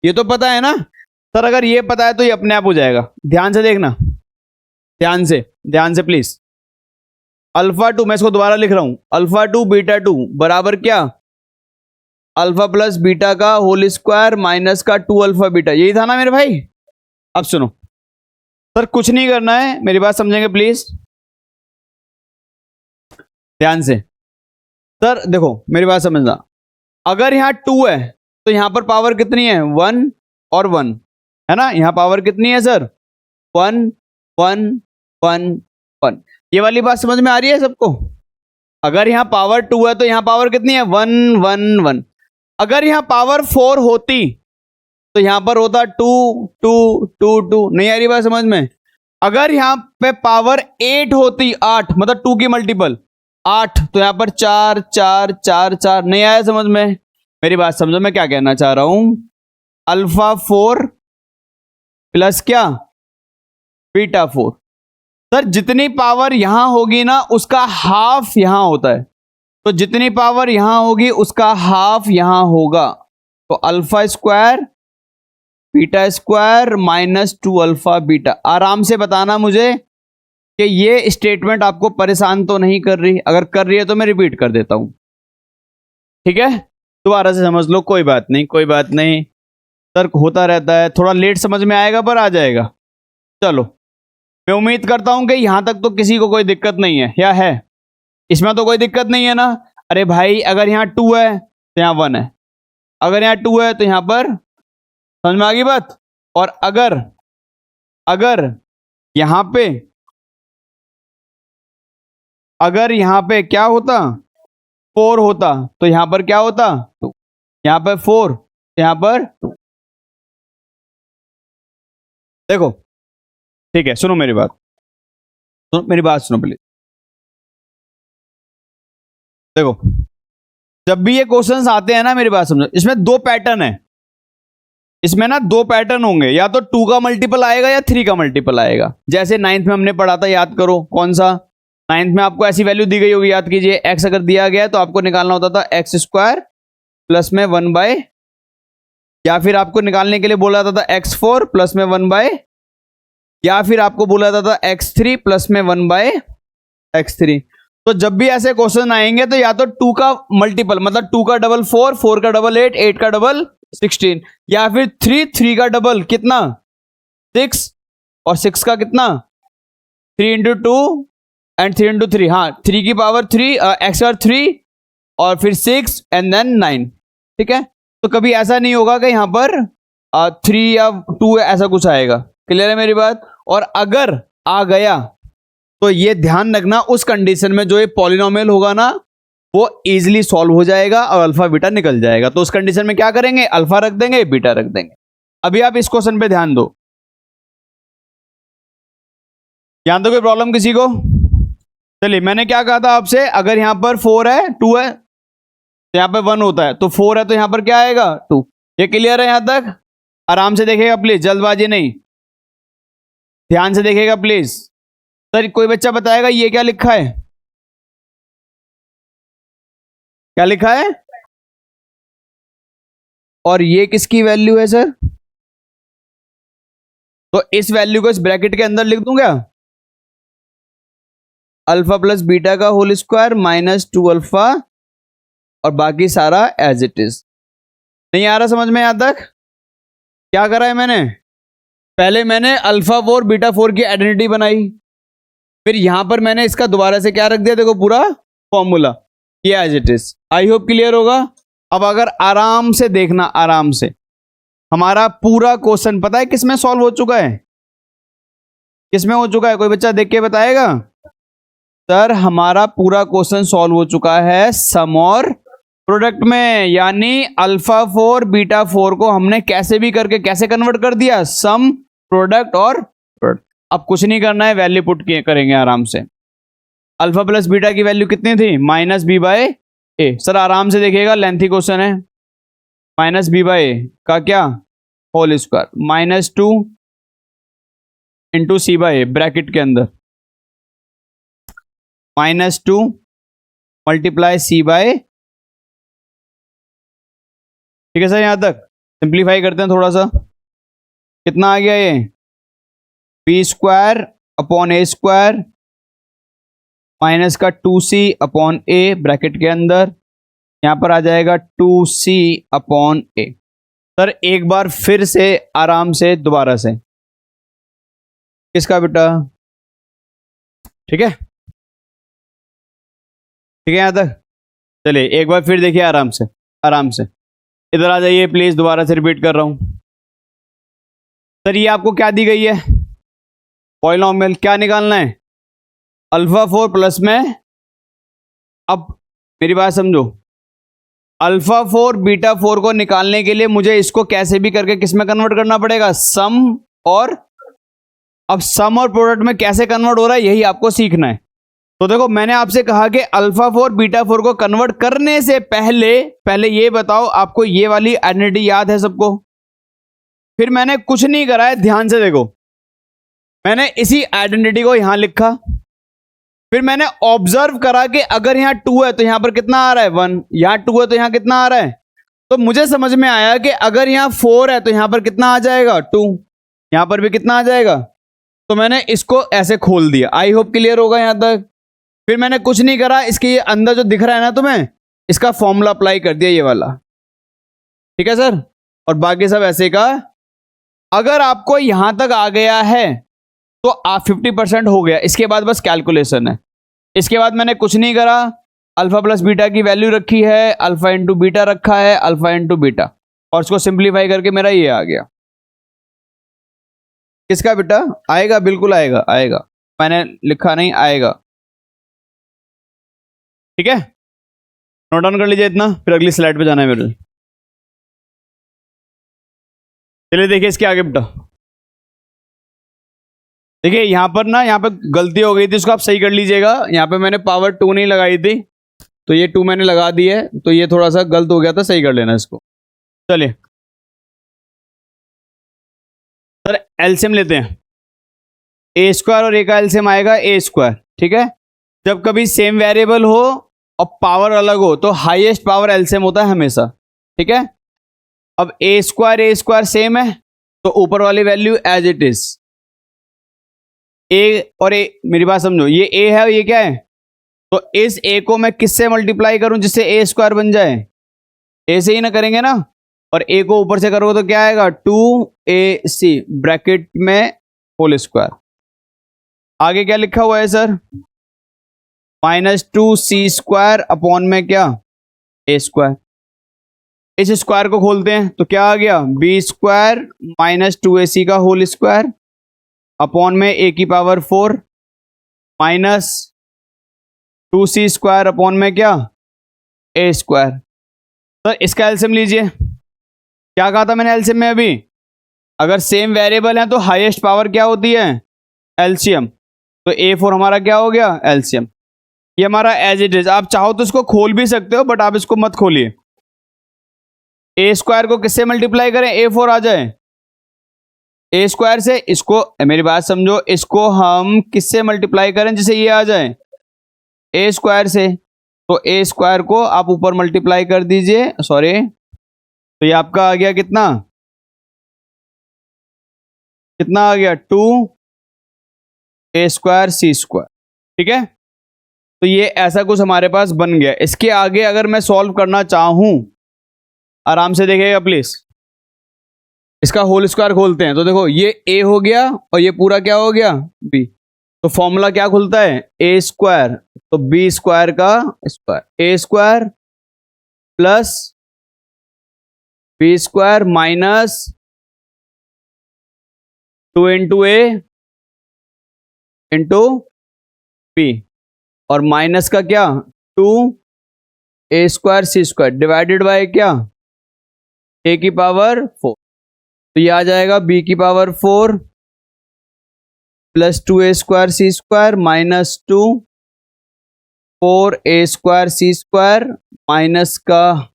ये तो पता है ना सर? अगर ये पता है तो ये अपने आप हो जाएगा। ध्यान से देखना, ध्यान से प्लीज। अल्फा 2, मैं इसको दोबारा लिख रहा हूं, अल्फा 2 बीटा 2 बराबर क्या? अल्फा प्लस बीटा का होल स्क्वायर माइनस का 2 अल्फा बीटा। यही था ना मेरे भाई? अब सुनो सर, कुछ नहीं करना है, मेरी बात समझेंगे प्लीज ध्यान से। सर देखो मेरी बात समझना, अगर यहां 2 है तो यहां पर पावर कितनी है? 1 और 1, है ना? यहां पावर कितनी है सर? 1 1 1 1। ये वाली बात समझ में आ रही है सबको? अगर यहां पावर 2 है तो यहां पावर कितनी है? 1 1 1। अगर यहां पावर 4 होती तो यहां पर होता 2 2 2 2। नहीं आ रही बात समझ में? अगर यहां पे पावर 8 होती, 8 मतलब 2 की मल्टीपल 8, तो यहां पर 4 4 4 4। नहीं आया समझ में? मेरी बात समझो, मैं क्या कहना चाह रहा हूं। अल्फा 4 प्लस क्या? बीटा 4। सर जितनी पावर यहां होगी ना, उसका हाफ यहां होता है, तो जितनी पावर यहां होगी उसका हाफ यहां होगा। तो alpha square beta square minus 2 alpha beta. आराम से बताना मुझे कि ये स्टेटमेंट आपको परेशान तो नहीं कर रही? अगर कर रही है तो मैं रिपीट कर देता हूं, ठीक है? दोबारा से समझ लो, कोई बात नहीं, कोई बात नहीं। सर होता रहता है, थोड़ा लेट समझ में आएगा पर आ जाएगा। चलो, मैं उम्मीद करता हूं कि यहां तक तो किसी को कोई दिक्कत नहीं है, या है? इसमें तो कोई दिक्कत नहीं है ना? अरे भाई अगर यहां 2 है तो यहां 1 है, अगर यहां 2 है तो यहां पर, समझ में आ गई बात? और अगर अगर यहां पे अगर यहां पे क्या होता? 4 होता, तो यहां पर क्या होता? 2। यहां पर 4, यहां पर 2। देखो ठीक है, सुनो मेरी बात, मेरी बात सुनो प्लीज। देखो, जब भी ये क्वेश्चंस आते हैं ना, मेरी बात समझो, इसमें 2 पैटर्न है। इसमें ना दो पैटर्न होंगे, या तो 2 का मल्टीपल आएगा या 3 का मल्टीपल आएगा। जैसे 9th में हमने पढ़ा था, याद करो कौन सा, 9th में आपको ऐसी वैल्यू दी गई होगी, याद कीजिए, x अगर दिया गया है तो आपको निकालना होता था एक्स स्क्वायर प्लस में 1/, या फिर आपको निकालने के लिए बोला जाता था x4 प्लस में 1/, या फिर आपको बोला जाता था x3 प्लस में 1/x3। तो जब भी ऐसे क्वेश्चन आएंगे तो या तो 2 का मल्टीपल, मतलब 2 का डबल 4, 4 का डबल 8, 8 का डबल 16, या फिर 3 का डबल कितना 6, और 6 का कितना 3 इंटू 2 एंड 3 इंटू 3, हाँ 3 की पावर 3, एक्स और 3 और फिर 6 एंड देन 9। ठीक है, तो कभी ऐसा नहीं होगा कि यहाँ पर 3 या 2 ऐसा कुछ आएगा। क्लियर है मेरी बात? और अगर आ गया तो ये ध्यान रखना, उस कंडीशन में जो ये पॉलिनोमियल होगा ना वो इजीली सॉल्व हो जाएगा और अल्फा बीटा निकल जाएगा। तो उस कंडीशन में क्या करेंगे, अल्फा रख देंगे, बीटा रख देंगे। अभी आप इस क्वेश्चन पे ध्यान दो, यहां तो कोई प्रॉब्लम किसी को? चलिए, मैंने क्या कहा था आपसे, अगर यहां पर 4 है 2 है तो यहां पर 1 होता है, तो 4 है तो यहां पर क्या आएगा 2। ये क्लियर है यहां तक? आराम से देखेगा प्लीज, जल्दबाजी नहीं, ध्यान से देखेगा प्लीज। सर कोई बच्चा बताएगा ये क्या लिखा है, क्या लिखा है, और ये किसकी वैल्यू है सर? तो इस वैल्यू को इस ब्रैकेट के अंदर लिख दूं क्या, अल्फा प्लस बीटा का होल स्क्वायर माइनस 2 अल्फा, और बाकी सारा एज इट इज। नहीं आ रहा समझ में यहां तक? क्या करा है मैंने, पहले मैंने अल्फा 4 बीटा 4 की आइडेंटिटी बनाई, फिर यहां पर मैंने इसका दोबारा से क्या रख दिया, देखो पूरा फॉर्मूला, ये as it is. I hope clear होगा। अब अगर आराम से देखना, आराम से, हमारा पूरा क्वेश्चन पता है किसमें सॉल्व हो चुका है, किसमें हो चुका है, कोई बच्चा देख के बताएगा? सर हमारा पूरा क्वेश्चन सॉल्व हो चुका है सम और प्रोडक्ट में, यानी अल्फा 4 बीटा 4 को हमने कैसे भी करके कैसे कन्वर्ट कर दिया, सम प्रोडक्ट और प्रोडक्ट। अब कुछ नहीं करना है, वैल्यू पुट करेंगे आराम से। अल्फा प्लस बीटा की वैल्यू कितनी थी, माइनस बी बाय ए। सर आराम से देखिएगा, लेंथी क्वेश्चन है। माइनस बी बाय ए का क्या whole square, minus 2 into C by A bracket के अंदर, माइनस 2 मल्टीप्लाई सी बाय। ठीक है सर, यहां तक सिंप्लीफाई करते हैं थोड़ा सा, कितना आ गया ये, बी स्क्वायर अपॉन ए स्क्वायर माइनस का 2c अपॉन ए ब्रैकेट के अंदर, यहां पर आ जाएगा 2c अपॉन ए। सर एक बार फिर से आराम से दोबारा से, किसका बेटा, ठीक है, ठीक है यहां तक? चलिए एक बार फिर देखिए आराम से, आराम से इधर आ जाइए प्लीज, दोबारा से रिपीट कर रहा हूं। सर ये आपको क्या दी गई है, पॉलिनोमियल, क्या निकालना है, अल्फा 4 प्लस में, अब मेरी बात समझो, अल्फा 4 बीटा 4 को निकालने के लिए मुझे इसको कैसे भी करके किस में कन्वर्ट करना पड़ेगा, सम और, अब सम और प्रोडक्ट में कैसे कन्वर्ट हो रहा है यही आपको सीखना है। तो देखो मैंने आपसे कहा कि अल्फा 4 बीटा 4 को कन्वर्ट करने से पहले ये बताओ, आपको ये वाली आइडेंटिटी याद है सबको? फिर मैंने कुछ नहीं करा है, ध्यान से देखो, मैंने इसी आइडेंटिटी को यहां लिखा, फिर मैंने ऑब्जर्व करा कि अगर यहां 2 है तो यहां पर कितना आ रहा है 1, यहां 2 है तो यहां कितना आ रहा है, तो मुझे समझ में आया कि अगर यहां 4 है तो यहां पर कितना आ जाएगा 2, यहां पर भी कितना आ जाएगा, तो मैंने इसको ऐसे खोल दिया। आई होप क्लियर होगा यहां तक? फिर मैंने कुछ नहीं करा, इसके ये अंदर जो दिख रहा है ना तुम्हें, इसका फॉर्मूला अप्लाई कर दिया, ये वाला, ठीक है सर, और बाकी सब ऐसे का। अगर आपको यहां तक आ गया है तो 50% हो गया, इसके बाद बस कैलकुलेशन है। इसके बाद मैंने कुछ नहीं करा, अल्फा प्लस बीटा की वैल्यू रखी है, अल्फा इंटू बीटा रखा है, अल्फा इंटू बीटा, और उसको सिंप्लीफाई करके मेरा ये आ गया। किसका बेटा आएगा, बिल्कुल आएगा, आएगा, मैंने लिखा नहीं, आएगा, ठीक है, नोट डाउन कर लीजिए इतना, फिर अगली स्लाइड पे जाना है मेरे। चलिए देखिए इसके आगे बेटा, देखिए यहां पर ना, यहां पे गलती हो गई थी, उसको आप सही कर लीजिएगा। यहां पे मैंने पावर 2 नहीं लगाई थी, तो ये 2 मैंने लगा दी है, तो ये थोड़ा सा गलत हो गया था, सही कर लेना इसको। चलिए एलसीएम लेते हैं, ए स्क्वायर और ए का एलसीएम आएगा ए स्क्वायर, ठीक है। जब कभी सेम वेरिएबल हो और पावर अलग हो तो हाईएस्ट पावर एलसीएम होता है हमेशा, ठीक है। अब ए स्क्वायर सेम है तो ऊपर वाली वैल्यू एज इट इज, ए और ए, मेरी बात समझो, ये ए है और ये क्या है, तो इस ए को मैं किससे मल्टीप्लाई करूं जिससे ए स्क्वायर बन जाए, ए से ही ना करेंगे ना, और ए को ऊपर से करोगे तो क्या आएगा 2ac ब्रैकेट में होल स्क्वायर। आगे क्या लिखा हुआ है सर, -2c² अपॉन में क्या ए स्क्वायर। इस स्क्वायर को खोलते हैं तो क्या आ गया b² -2ac का होल स्क्वायर अपॉन में a की पावर 4 माइनस 2c² अपॉन में क्या a स्क्वायर। सर इसका एलसीएम लीजिए, क्या कहा था मैंने एलसीएम में अभी, अगर सेम वेरिएबल है तो हाईएस्ट पावर क्या होती है एलसीएम, तो a4 हमारा क्या हो गया एलसीएम। ये हमारा एज इट इज, आप चाहो तो इसको खोल भी सकते हो बट आप इसको मत खोलिए। ए स्क्वायर को किससे मल्टीप्लाई करें, a4 आ जाए ए स्क्वायर से, इसको मेरी बात समझो, इसको हम किससे मल्टीप्लाई करें जिसे ये आ जाए ए स्क्वायर से, तो ए स्क्वायर को आप ऊपर मल्टीप्लाई कर दीजिए, सॉरी, तो ये आपका आ गया कितना कितना आ गया 2a² c², ठीक है। तो ये ऐसा कुछ हमारे पास बन गया। इसके आगे अगर मैं सॉल्व करना चाहूं, आराम से देखिएगा प्लीज, इसका होल स्क्वायर खोलते हैं तो देखो ये a हो गया और ये पूरा क्या हो गया b, तो फॉर्मूला क्या खुलता है a² तो b² का square, a² plus b² minus 2 × a into b, और माइनस का क्या 2a² c² डिवाइडेड बाय क्या a की पावर 4, तो ये आ जाएगा b की power 4 plus 2a² c² minus 2 4a² c² minus का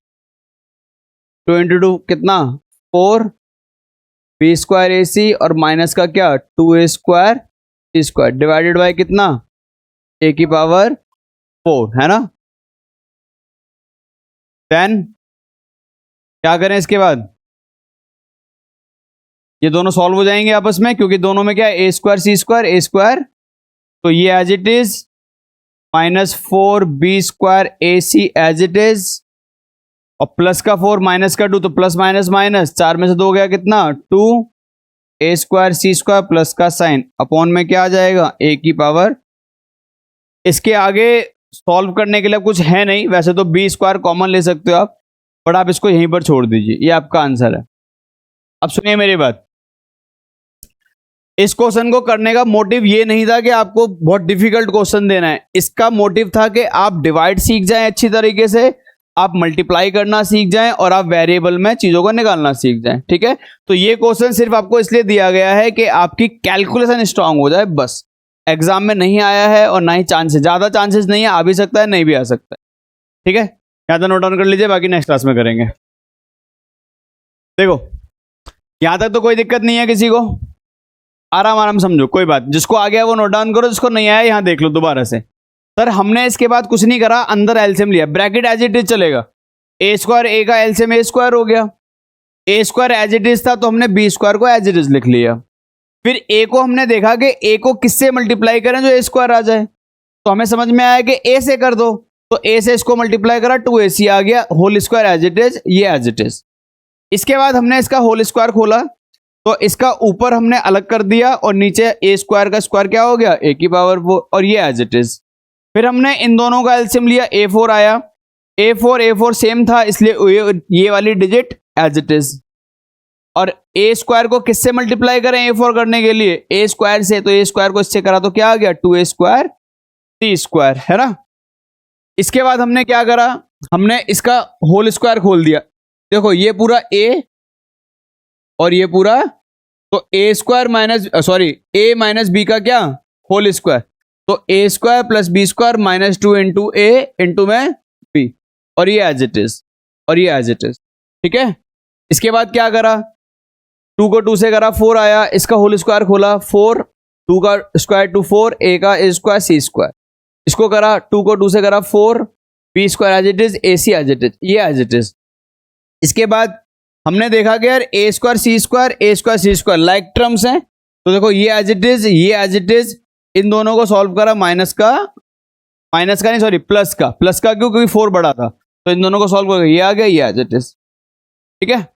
2 × 2 कितना 4 b² ac और माइनस का क्या 2a² c² डिवाइडेड बाय कितना a की पावर 4, है ना। देन क्या करें इसके बाद, ये दोनों सॉल्व हो जाएंगे आपस में क्योंकि दोनों में क्या है a² c² a², तो ये as it is -4 b² ac as it is, और प्लस का 4 माइनस का 2 तो प्लस माइनस माइनस, 4 में से 2 गया कितना 2a² c² प्लस का साइन अपॉन में क्या आ जाएगा a की पावर। इसके आगे सॉल्व करने के लिए कुछ है नहीं, वैसे तो b² कॉमन ले सकते हो आप, बट आप इसको यहीं पर छोड़ दीजिए, ये आपका आंसर है। अब सुनिए मेरी बात, इस क्वेश्चन को करने का मोटिव ये नहीं था कि आपको बहुत डिफिकल्ट क्वेश्चन देना है, इसका मोटिव था कि आप डिवाइड सीख जाएं अच्छी तरीके से, आप मल्टीप्लाई करना सीख जाएं और आप वेरिएबल में चीजों को निकालना सीख जाएं, ठीक है। तो ये क्वेश्चन सिर्फ आपको इसलिए दिया गया है कि आपकी कैलकुलेशन स्ट्रांग हो जाए, बस। एग्जाम में नहीं आया है और ना ही चांसेस, ज्यादा चांसेस नहीं है, आ भी सकता है नहीं भी आ सकता है, ठीक है। यहां तक नोट डाउन कर लीजिए, बाकी नेक्स्ट क्लास में करेंगे। देखो यहां तक तो कोई दिक्कत नहीं है किसी को, आराम आराम समझो, कोई बात, जिसको आ गया वो नोट डाउन करो, जिसको नहीं आया यहां देख लो दोबारा से। सर हमने इसके बाद कुछ नहीं करा, अंदर एलसीएम लिया, ब्रैकेट एज इट इज चलेगा, a² a का एलसीएम a² हो गया, a² एज इट इज था तो हमने b² को एज इट इज लिख लिया। फिर a को हमने देखा कि a को किससे मल्टीप्लाई करें जो a² आ जाए, तो हमें समझ में आया कि a से कर दो, तो a से इसको मल्टीप्लाई करा 2ac आ गया, whole square as it is, ये एज इट इज। इसके बाद हमने इसका होल स्क्वायर खोला तो इसका ऊपर हमने अलग कर दिया और नीचे a² का स्क्वायर क्या हो गया a की पावर 4, और ये एज इट इज। फिर हमने इन दोनों का एलसीएम लिया, a4 आया, a4 सेम था इसलिए ये वाली डिजिट एज इट इज, और a² को किससे मल्टीप्लाई करें a4 करने के लिए a² से, तो a² को इससे करा तो क्या आ गया 2a² c², है ना। इसके बाद हमने क्या करा, हमने इसका होल स्क्वायर खोल दिया, देखो ये पूरा a और ये पूरा, तो a² minus a minus b का क्या होल स्क्वायर, तो a² plus b² minus 2 × a into में b, और ये एज इट इज, और ये एज इट इज, ठीक है। इसके बाद क्या करा, 2 को 2 से करा 4 आया, इसका होल स्क्वायर खोला 4, 2 का स्क्वायर 2 4, a का a स्क्वायर c स्क्वायर, इसको करा 2 को 2 से करा 4, b square as it is, ac as it is, ये एज इट इज। इसके बाद हमने देखा कि यार a square c square, a square c square like terms हैं, तो देखो ये एज इट इज, ये एज इट इज, इन दोनों को सॉल्व करा माइनस का नहीं सॉरी प्लस का क्यों, क्योंकि 4 बड़ा था, तो इन दोनों को सॉल्व करके ये आ गया, ये एज इट इज, ठीक है।